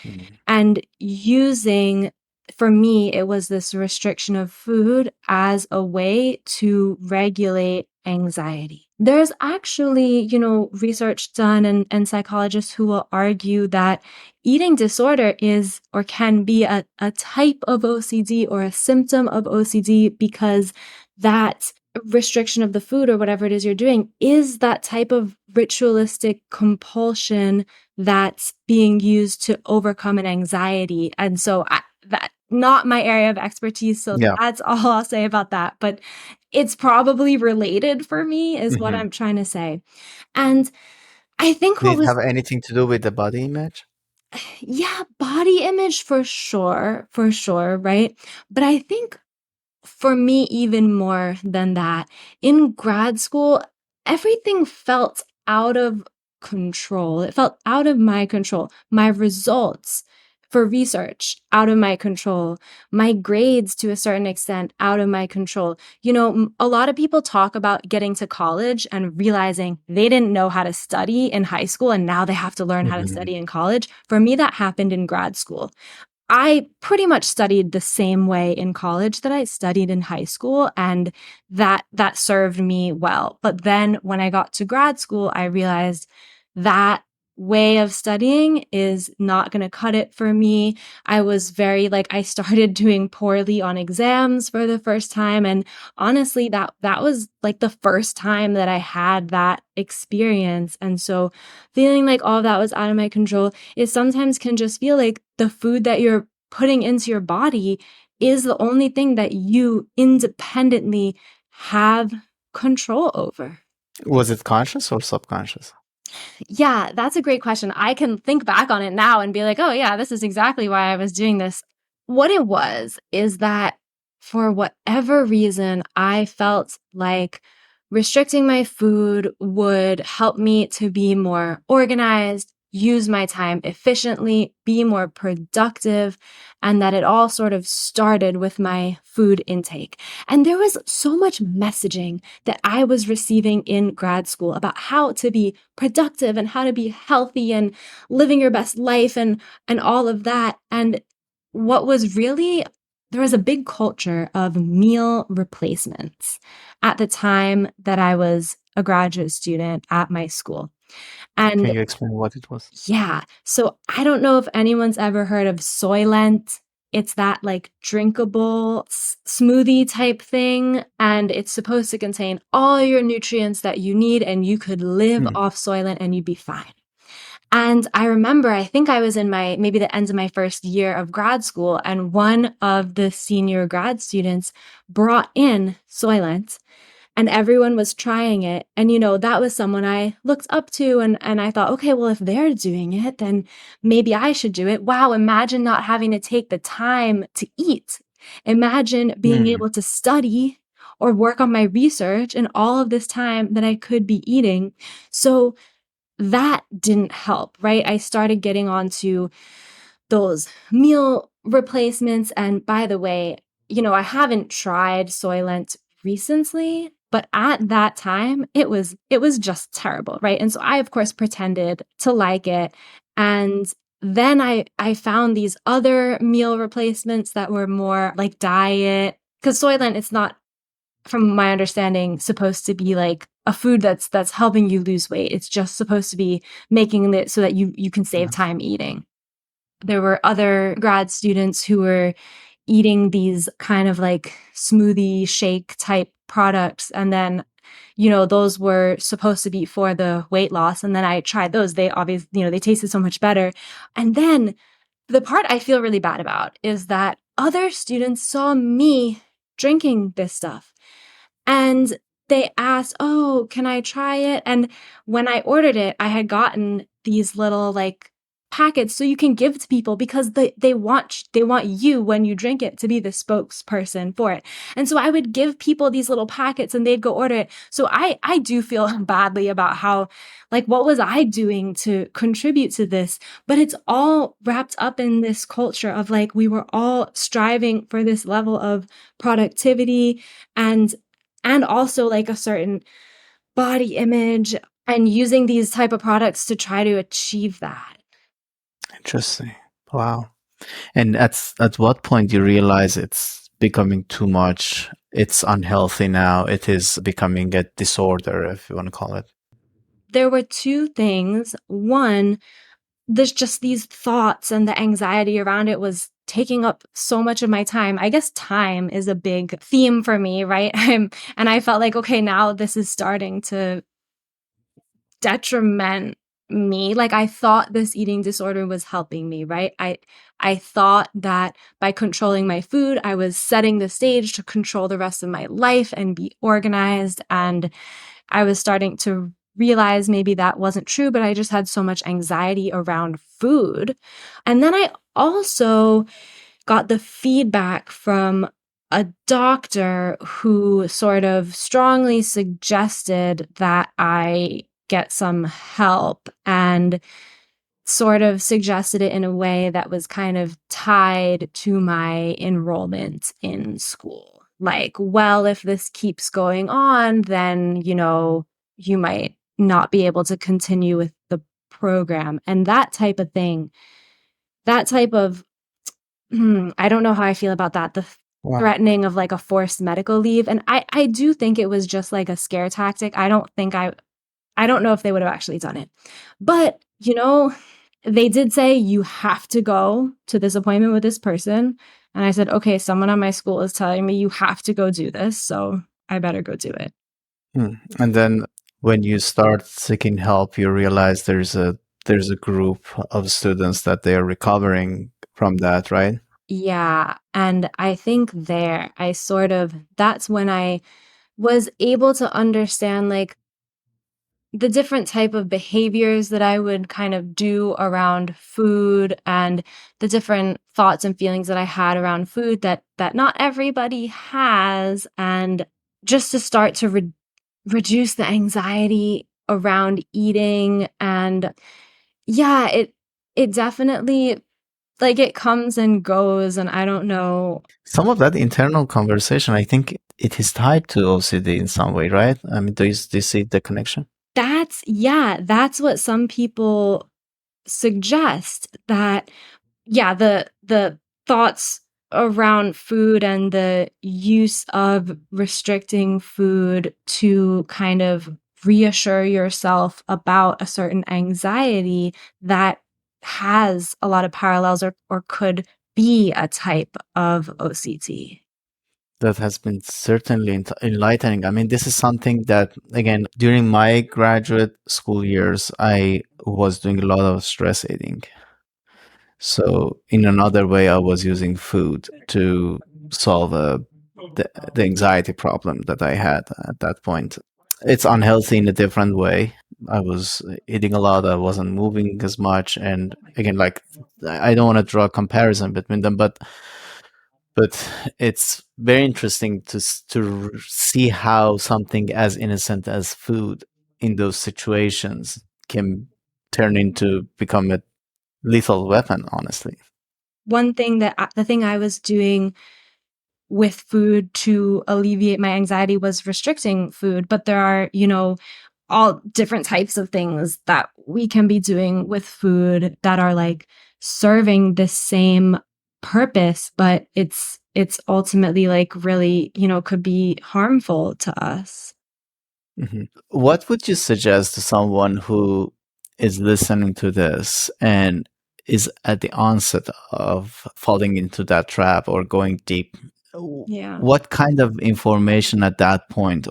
Mm. And using, for me, it was this restriction of food as a way to regulate anxiety. There's actually, research done and psychologists who will argue that eating disorder is or can be a type of OCD or a symptom of OCD because that restriction of the food or whatever it is you're doing is that type of ritualistic compulsion that's being used to overcome an anxiety. And so that not my area of expertise. So Yeah. that's all I'll say about that. But it's probably related for me is what Mhm. I'm trying to say. And I think what Did it was, have anything to do with the body image? yeah, body image for sure, right? But I think for me, even more than that, in grad school, everything felt out of control. It felt out of my control. My results for research, out of my control. My grades, to a certain extent, out of my control. You know, a lot of people talk about getting to college and realizing they didn't know how to study in high school and now they have to learn how to Mhm. study in college. For me, that happened in grad school. I pretty much studied the same way in college that I studied in high school, and that served me well. But then when I got to grad school, I realized that way of studying is not going to cut it for me. I was very like I started doing poorly on exams for the first time, and honestly that was like the first time that I had that experience. And so feeling like all of that was out of my control, it sometimes can just feel like the food that you're putting into your body is the only thing that you independently have control over. Was it conscious or subconscious? Yeah, that's a great question. I can think back on it now and be like, oh, yeah, this is exactly why I was doing this. What it was is that for whatever reason, I felt like restricting my food would help me to be more organized, use my time efficiently, be more productive, and that it all sort of started with my food intake. And there was so much messaging that I was receiving in grad school about how to be productive and how to be healthy and living your best life and all of that. And what was really there was a big culture of meal replacements at the time that I was a graduate student at my school. Can And you explain what it was? yeah. So I don't know if anyone's ever heard of Soylent. It's that like drinkable smoothie type thing. And it's supposed to contain all your nutrients that you need. And you could live Mm. off Soylent and you'd be fine. And I remember, I think I was in maybe the end of my first year of grad school. And one of the senior grad students brought in Soylent and everyone was trying it. And, that was someone I looked up to. And I thought, okay, well, if they're doing it, then maybe I should do it. Wow. Imagine not having to take the time to eat. Imagine being Mm. able to study or work on my research and all of this time that I could be eating. So that didn't help, right? I started getting onto those meal replacements. And by the way, I haven't tried Soylent recently, but at that time it was just terrible, right? And so I of course pretended to like it. And then I found these other meal replacements that were more like diet because Soylent it's not from my understanding supposed to be like a food that's helping you lose weight. It's just supposed to be making it so that you can save Yeah. time eating. There were other grad students who were eating these kind of like smoothie shake type products. And then, those were supposed to be for the weight loss. And then I tried those. They obviously, they tasted so much better. And then the part I feel really bad about is that other students saw me drinking this stuff and they asked, "Oh, can I try it?" And when I ordered it, I had gotten these little like packets so you can give to people because they want you when you drink it to be the spokesperson for it. And so I would give people these little packets and they'd go order it. So I do feel badly about how like what was I doing to contribute to this? But it's all wrapped up in this culture of like we were all striving for this level of productivity and also like a certain body image and using these type of products to try to achieve that. Interesting. Wow. And at what point you realize it's becoming too much? It's unhealthy now. It is becoming a disorder, if you want to call it. There were two things. One, there's just these thoughts and the anxiety around it was taking up so much of my time. I guess time is a big theme for me, right? And I felt like, okay, now this is starting to detriment me. Like I thought this eating disorder was helping me, right? I thought that by controlling my food, I was setting the stage to control the rest of my life and be organized. And I was starting to realize maybe that wasn't true, but I just had so much anxiety around food. And then I also got the feedback from a doctor who sort of strongly suggested that I get some help and sort of suggested it in a way that was kind of tied to my enrollment in school. Like, well, if this keeps going on, then, you might not be able to continue with the program and that type of thing. That type of I don't know how I feel about that. The Wow. threatening of like a forced medical leave. And I do think it was just like a scare tactic. I don't know if they would have actually done it. But, they did say you have to go to this appointment with this person. And I said, okay, someone on my school is telling me you have to go do this. So I better go do it. And then when you start seeking help, you realize there's a group of students that they are recovering from that, right? Yeah. And I think that's when I was able to understand like the different type of behaviors that I would kind of do around food and the different thoughts and feelings that I had around food that not everybody has, and just to start to reduce the anxiety around eating. And yeah, it definitely, like, it comes and goes, and I don't know. Some of that internal conversation, I think it is tied to OCD in some way, right? I mean, do you see the connection? That's what some people suggest, that yeah, the thoughts around food and the use of restricting food to kind of reassure yourself about a certain anxiety that has a lot of parallels, or could be a type of OCD. That has been certainly enlightening. I mean, this is something that, again, during my graduate school years, I was doing a lot of stress eating. So, in another way, I was using food to solve the anxiety problem that I had at that point. It's unhealthy in a different way. I was eating a lot, I wasn't moving as much. And again, like, I don't want to draw a comparison between them, but it's very interesting to see how something as innocent as food in those situations can turn into become a lethal weapon, honestly. The thing I was doing with food to alleviate my anxiety was restricting food, but there are, all different types of things that we can be doing with food that are like serving the same purpose, but it's ultimately like really, could be harmful to us. What would you suggest to someone who is listening to this and is at the onset of falling into that trap or going deep? Yeah. What kind of information at that point,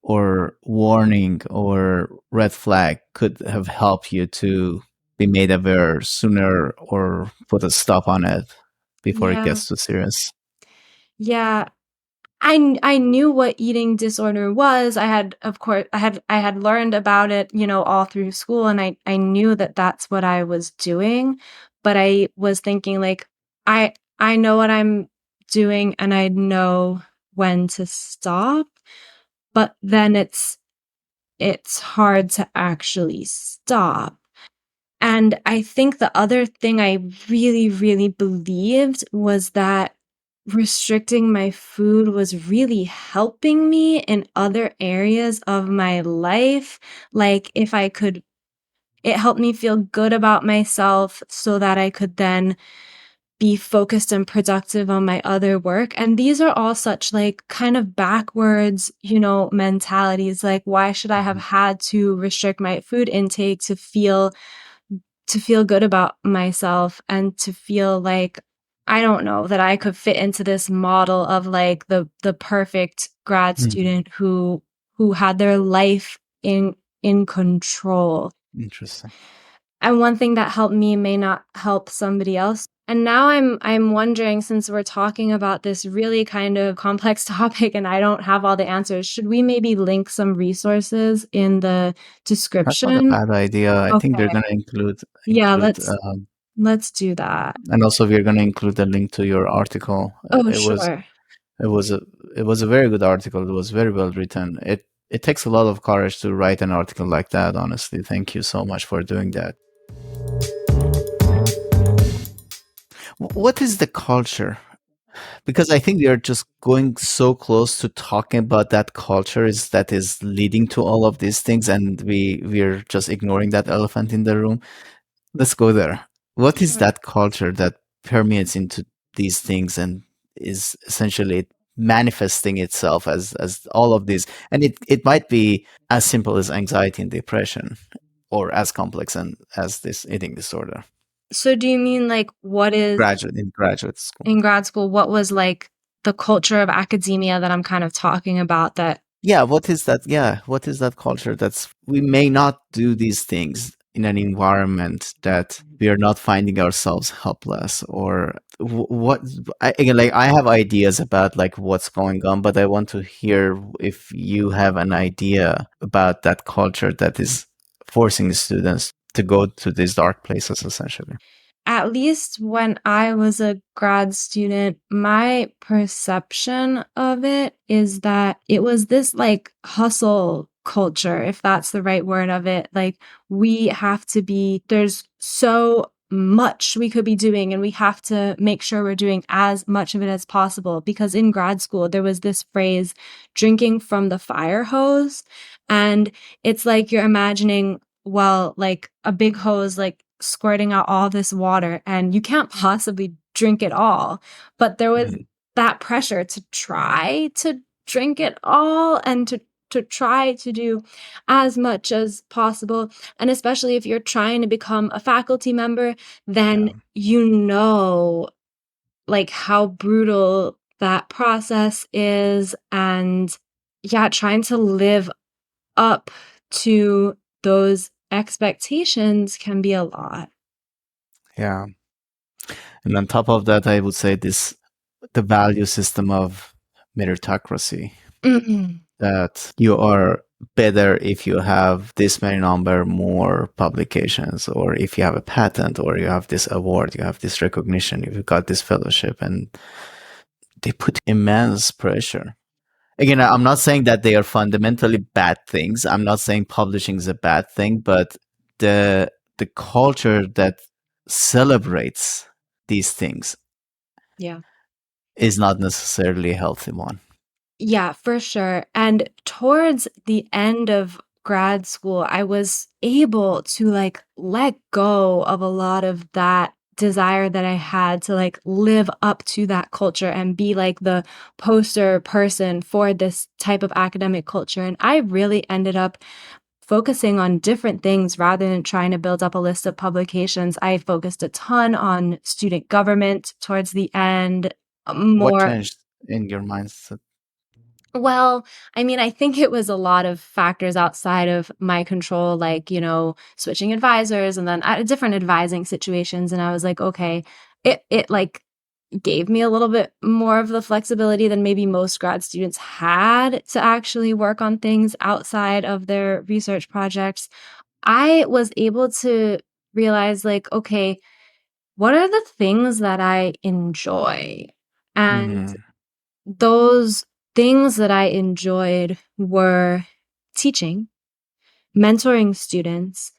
or warning or red flag, could have helped you to be made aware sooner or put a stop on it before it Yeah. gets too serious? Yeah. I knew what eating disorder was. I had, of course, I had learned about it, all through school, and I knew that that's what I was doing, but I was thinking like, I know what I'm doing and I know when to stop, but then it's hard to actually stop. And I think the other thing I really, really believed was that restricting my food was really helping me in other areas of my life. Like, if I could, it helped me feel good about myself so that I could then be focused and productive on my other work. And these are all such like kind of backwards, mentalities. Like, why should I have Mhm. had to restrict my food intake to feel good about myself and to feel like I don't know that I could fit into this model of like the perfect grad Mhm. student who had their life in control. Interesting. And one thing that helped me may not help somebody else. And now I'm wondering, since we're talking about this really kind of complex topic and I don't have all the answers, should we maybe link some resources in the That's not a description? bad idea. I think we're Okay. gonna include Yeah, include let's do that. and also we're gonna include the link to your article. Oh, It was sure. it was a it was a very good article. It was very well written. It takes a lot of courage to write an article like that, honestly. Thank you so much for doing that. What is the culture? Because I think we are just going so close to talking about that culture is leading to all of these things, and we're just ignoring that elephant in the room. Let's go there. What is Sure. that culture that permeates into these things and is essentially manifesting itself as all of these? And it might be as simple as anxiety and depression, or as complex and as this eating disorder. So do you mean like what is Graduate school. in grad school, what was like the culture of academia that I'm kind of talking about that Yeah, what is that? Yeah, what is that culture that's we may not do these things in an environment that we are not finding ourselves helpless or what again, like I have ideas about like what's going on, but I want to hear if you have an idea about that culture that is forcing the students to go to these dark places essentially. at least when I was a grad student, my perception of it is that it was this like hustle culture, if that's the right word of it. Like, we have to be, there's so much we could be doing, and we have to make sure we're doing as much of it as possible. Because in grad school, there was this phrase, drinking from the fire hose. And it's like you're imagining, well, like a big hose, like squirting out all this water, and you can't possibly drink it all. But there was Mhm. that pressure to try to drink it all and to try to do as much as possible. And especially if you're trying to become a faculty member, then Yeah. you know like how brutal that process is. And yeah, trying to live up to those expectations can be a lot. Yeah. And on top of that, I would say the value system of meritocracy Mhm. that you are better if you have this many number more publications or if you have a patent or you have this award, you have this recognition, you've got this fellowship, and they put immense pressure. Again, I'm not saying that they are fundamentally bad things. I'm not saying publishing is a bad thing, but the culture that celebrates these things Yeah. is not necessarily a healthy one. Yeah, for sure. And towards the end of grad school, I was able to like let go of a lot of that desire that I had to like live up to that culture and be like the poster person for this type of academic culture. And I really ended up focusing on different things rather than trying to build up a list of publications. I focused a ton on student government towards the end, What more. changed in your mindset? Well, I mean, I think it was a lot of factors outside of my control, like, switching advisors and then different advising situations. And I was like, okay, it like gave me a little bit more of the flexibility than maybe most grad students had to actually work on things outside of their research projects. I was able to realize, like, okay, what are the things that I enjoy? And Hmm. those things that I enjoyed were teaching, mentoring students,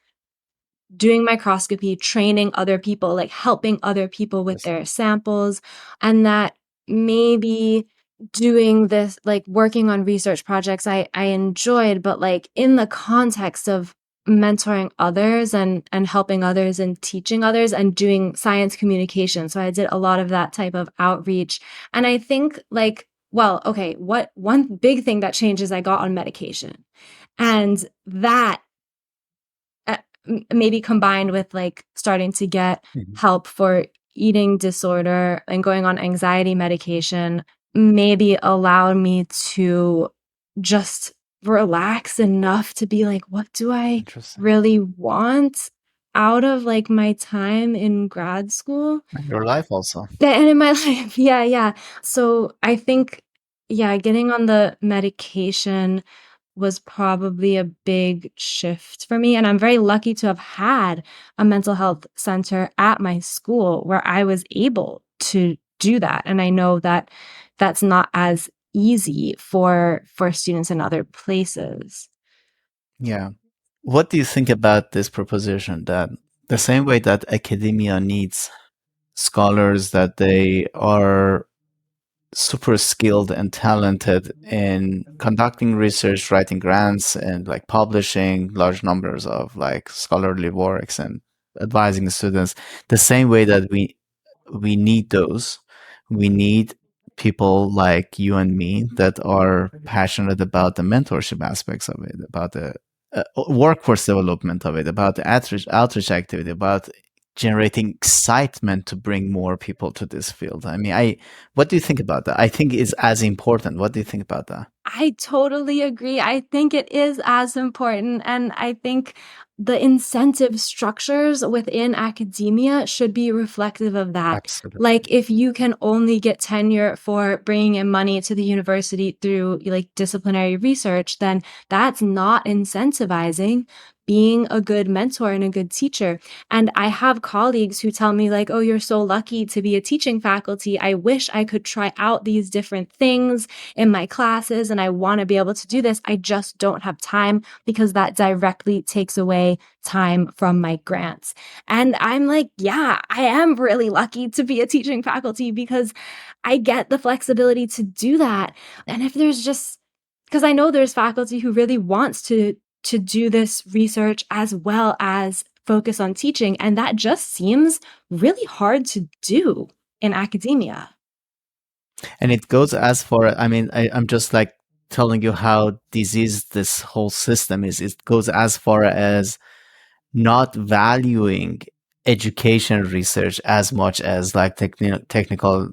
doing microscopy, training other people, like helping other people with Yes. their samples, and that maybe doing this, like working on research projects I enjoyed, but like in the context of mentoring others and helping others and teaching others and doing science communication. So I did a lot of that type of outreach. And I think like, well, okay, what one big thing that changed is I got on medication. And that maybe combined with like starting to get Mhm. help for eating disorder and going on anxiety medication maybe allowed me to just relax enough to be like, what do I Interesting. really want out of like my time in grad school? And your life also. And in my life, yeah, yeah. So I think, yeah, getting on the medication was probably a big shift for me. And I'm very lucky to have had a mental health center at my school where I was able to do that. And I know that that's not as easy for students in other places. Yeah. What do you think about this proposition that the same way that academia needs scholars that they are super skilled and talented in conducting research, writing grants, and like publishing large numbers of like scholarly works and advising the students, the same way that we need those, we need people like you and me that are passionate about the mentorship aspects of it, about the workforce development of it, about the outreach activity, about generating excitement to bring more people to this field. I mean, what do you think about that? I think it's as important. What do you think about that? I totally agree. I think it is as important. And I think the incentive structures within academia should be reflective of that. Absolutely. Like, if you can only get tenure for bringing in money to the university through like disciplinary research, then that's not incentivizing being a good mentor and a good teacher. And I have colleagues who tell me, like, oh, you're so lucky to be a teaching faculty. I wish I could try out these different things in my classes and I want to be able to do this. I just don't have time because that directly takes away time from my grants. And I'm like, yeah, I am really lucky to be a teaching faculty because I get the flexibility to do that. And if there's just, because I know there's faculty who really wants to do this research as well as focus on teaching, and that just seems really hard to do in academia. And it goes as far, I mean, I'm just like telling you how diseased this whole system is. It goes as far as not valuing education research as much as like technical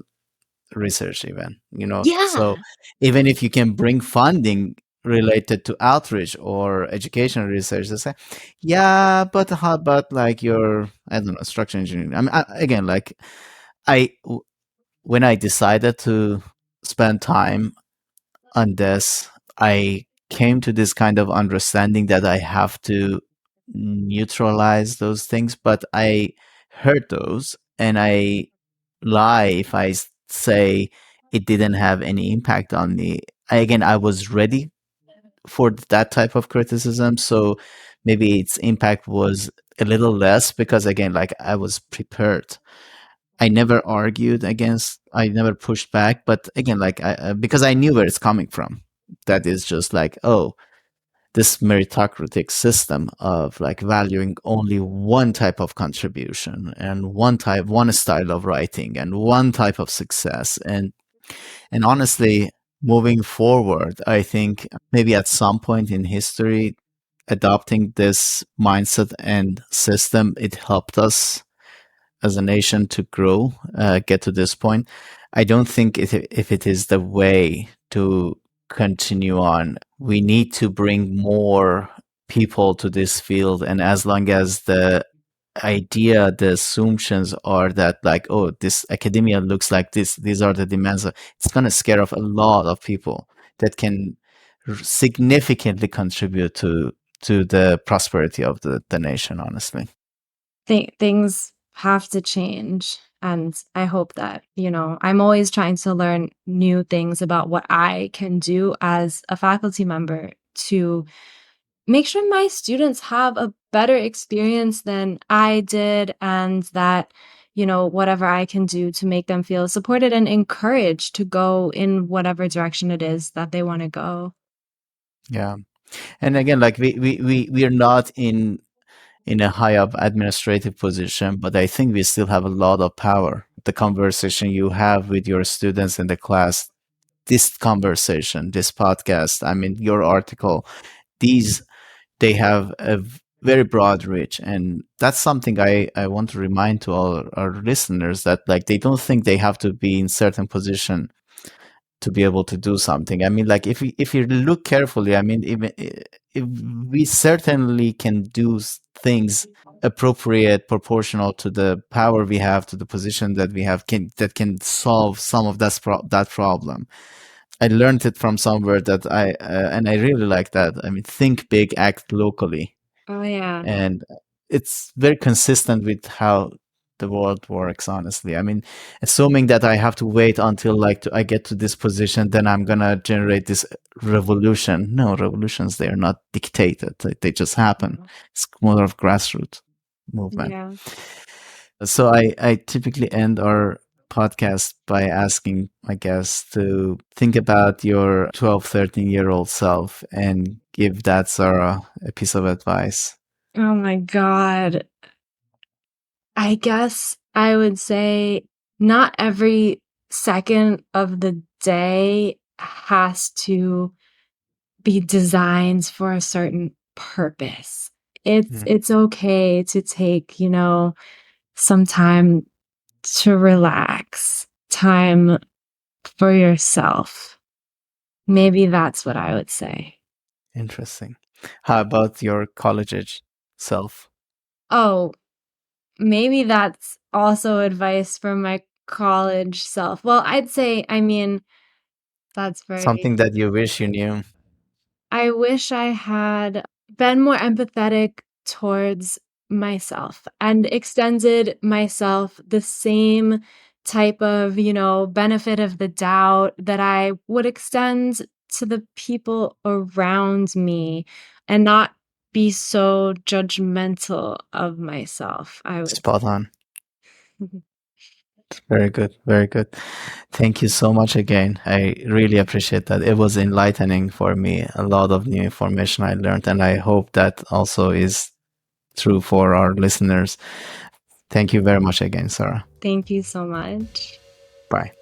research even, so Yeah. even if you can bring funding related to outreach or education research, they say, yeah, but how about like your, I don't know, structural engineering. I mean, again, like I when I decided to spend time on this, I came to this kind of understanding that I have to neutralize those things, but I heard those and I lie if say it didn't have any impact on me. Again, I was ready for that type of criticism, so maybe its impact was a little less because again, like I was prepared. I never argued against, I never pushed back, but again, like because I knew where it's coming from. That is just like, oh, this meritocratic system of like valuing only one type of contribution and one style of writing and one type of success. And honestly, moving forward, I think maybe at some point in history, adopting this mindset and system, it helped us as a nation to grow, get to this point. I don't think if it is the way to continue on. We need to bring more people to this field, and as long as the idea, the assumptions are that like, oh, this academia looks like this, these are the demands, it's going to scare off a lot of people that can significantly contribute to the prosperity of the nation, honestly. Things have to change. And I hope that, I'm always trying to learn new things about what I can do as a faculty member to make sure my students have a better experience than I did, and that, whatever I can do to make them feel supported and encouraged to go in whatever direction it is that they want to go. Yeah. And again, like we are not in a high up administrative position, but I think we still have a lot of power. The conversation you have with your students in the class, this conversation, this podcast, I mean, your article, these, they have a very broad reach. And that's something I want to remind to all our listeners, that like they don't think they have to be in certain position to be able to do something. I mean, like if you look carefully, I mean, even if we certainly can do things appropriate, proportional to the power we have, to the position that we have, that can solve some of that problem. I learned it from somewhere that and I really like that. I mean, think big, act locally. Oh, yeah. And it's very consistent with how the world works, honestly. I mean, assuming that I have to wait until like I get to this position, then I'm gonna generate this revolution. No, revolutions, they are not dictated. They just happen. It's more of grassroots movement. Yeah. So I typically end our podcast by asking my guests to think about your 12, 13-year-old self and give that Sarah a piece of advice. Oh my God. I guess I would say not every second of the day has to be designed for a certain purpose. It's okay to take, some time to relax, time for yourself. Maybe that's what I would say. Interesting. How about your college age self? Oh, maybe that's also advice from my college self. Well, I'd say, that's very Something that you wish you knew? I wish I had been more empathetic towards myself and extended myself the same type of, benefit of the doubt that I would extend to the people around me and not be so judgmental of myself, I would Spot on. say. Very good. Very good. Thank you so much again. I really appreciate that. It was enlightening for me. A lot of new information I learned, and I hope that also is true for our listeners. Thank you very much again, Sarah. Thank you so much. Bye.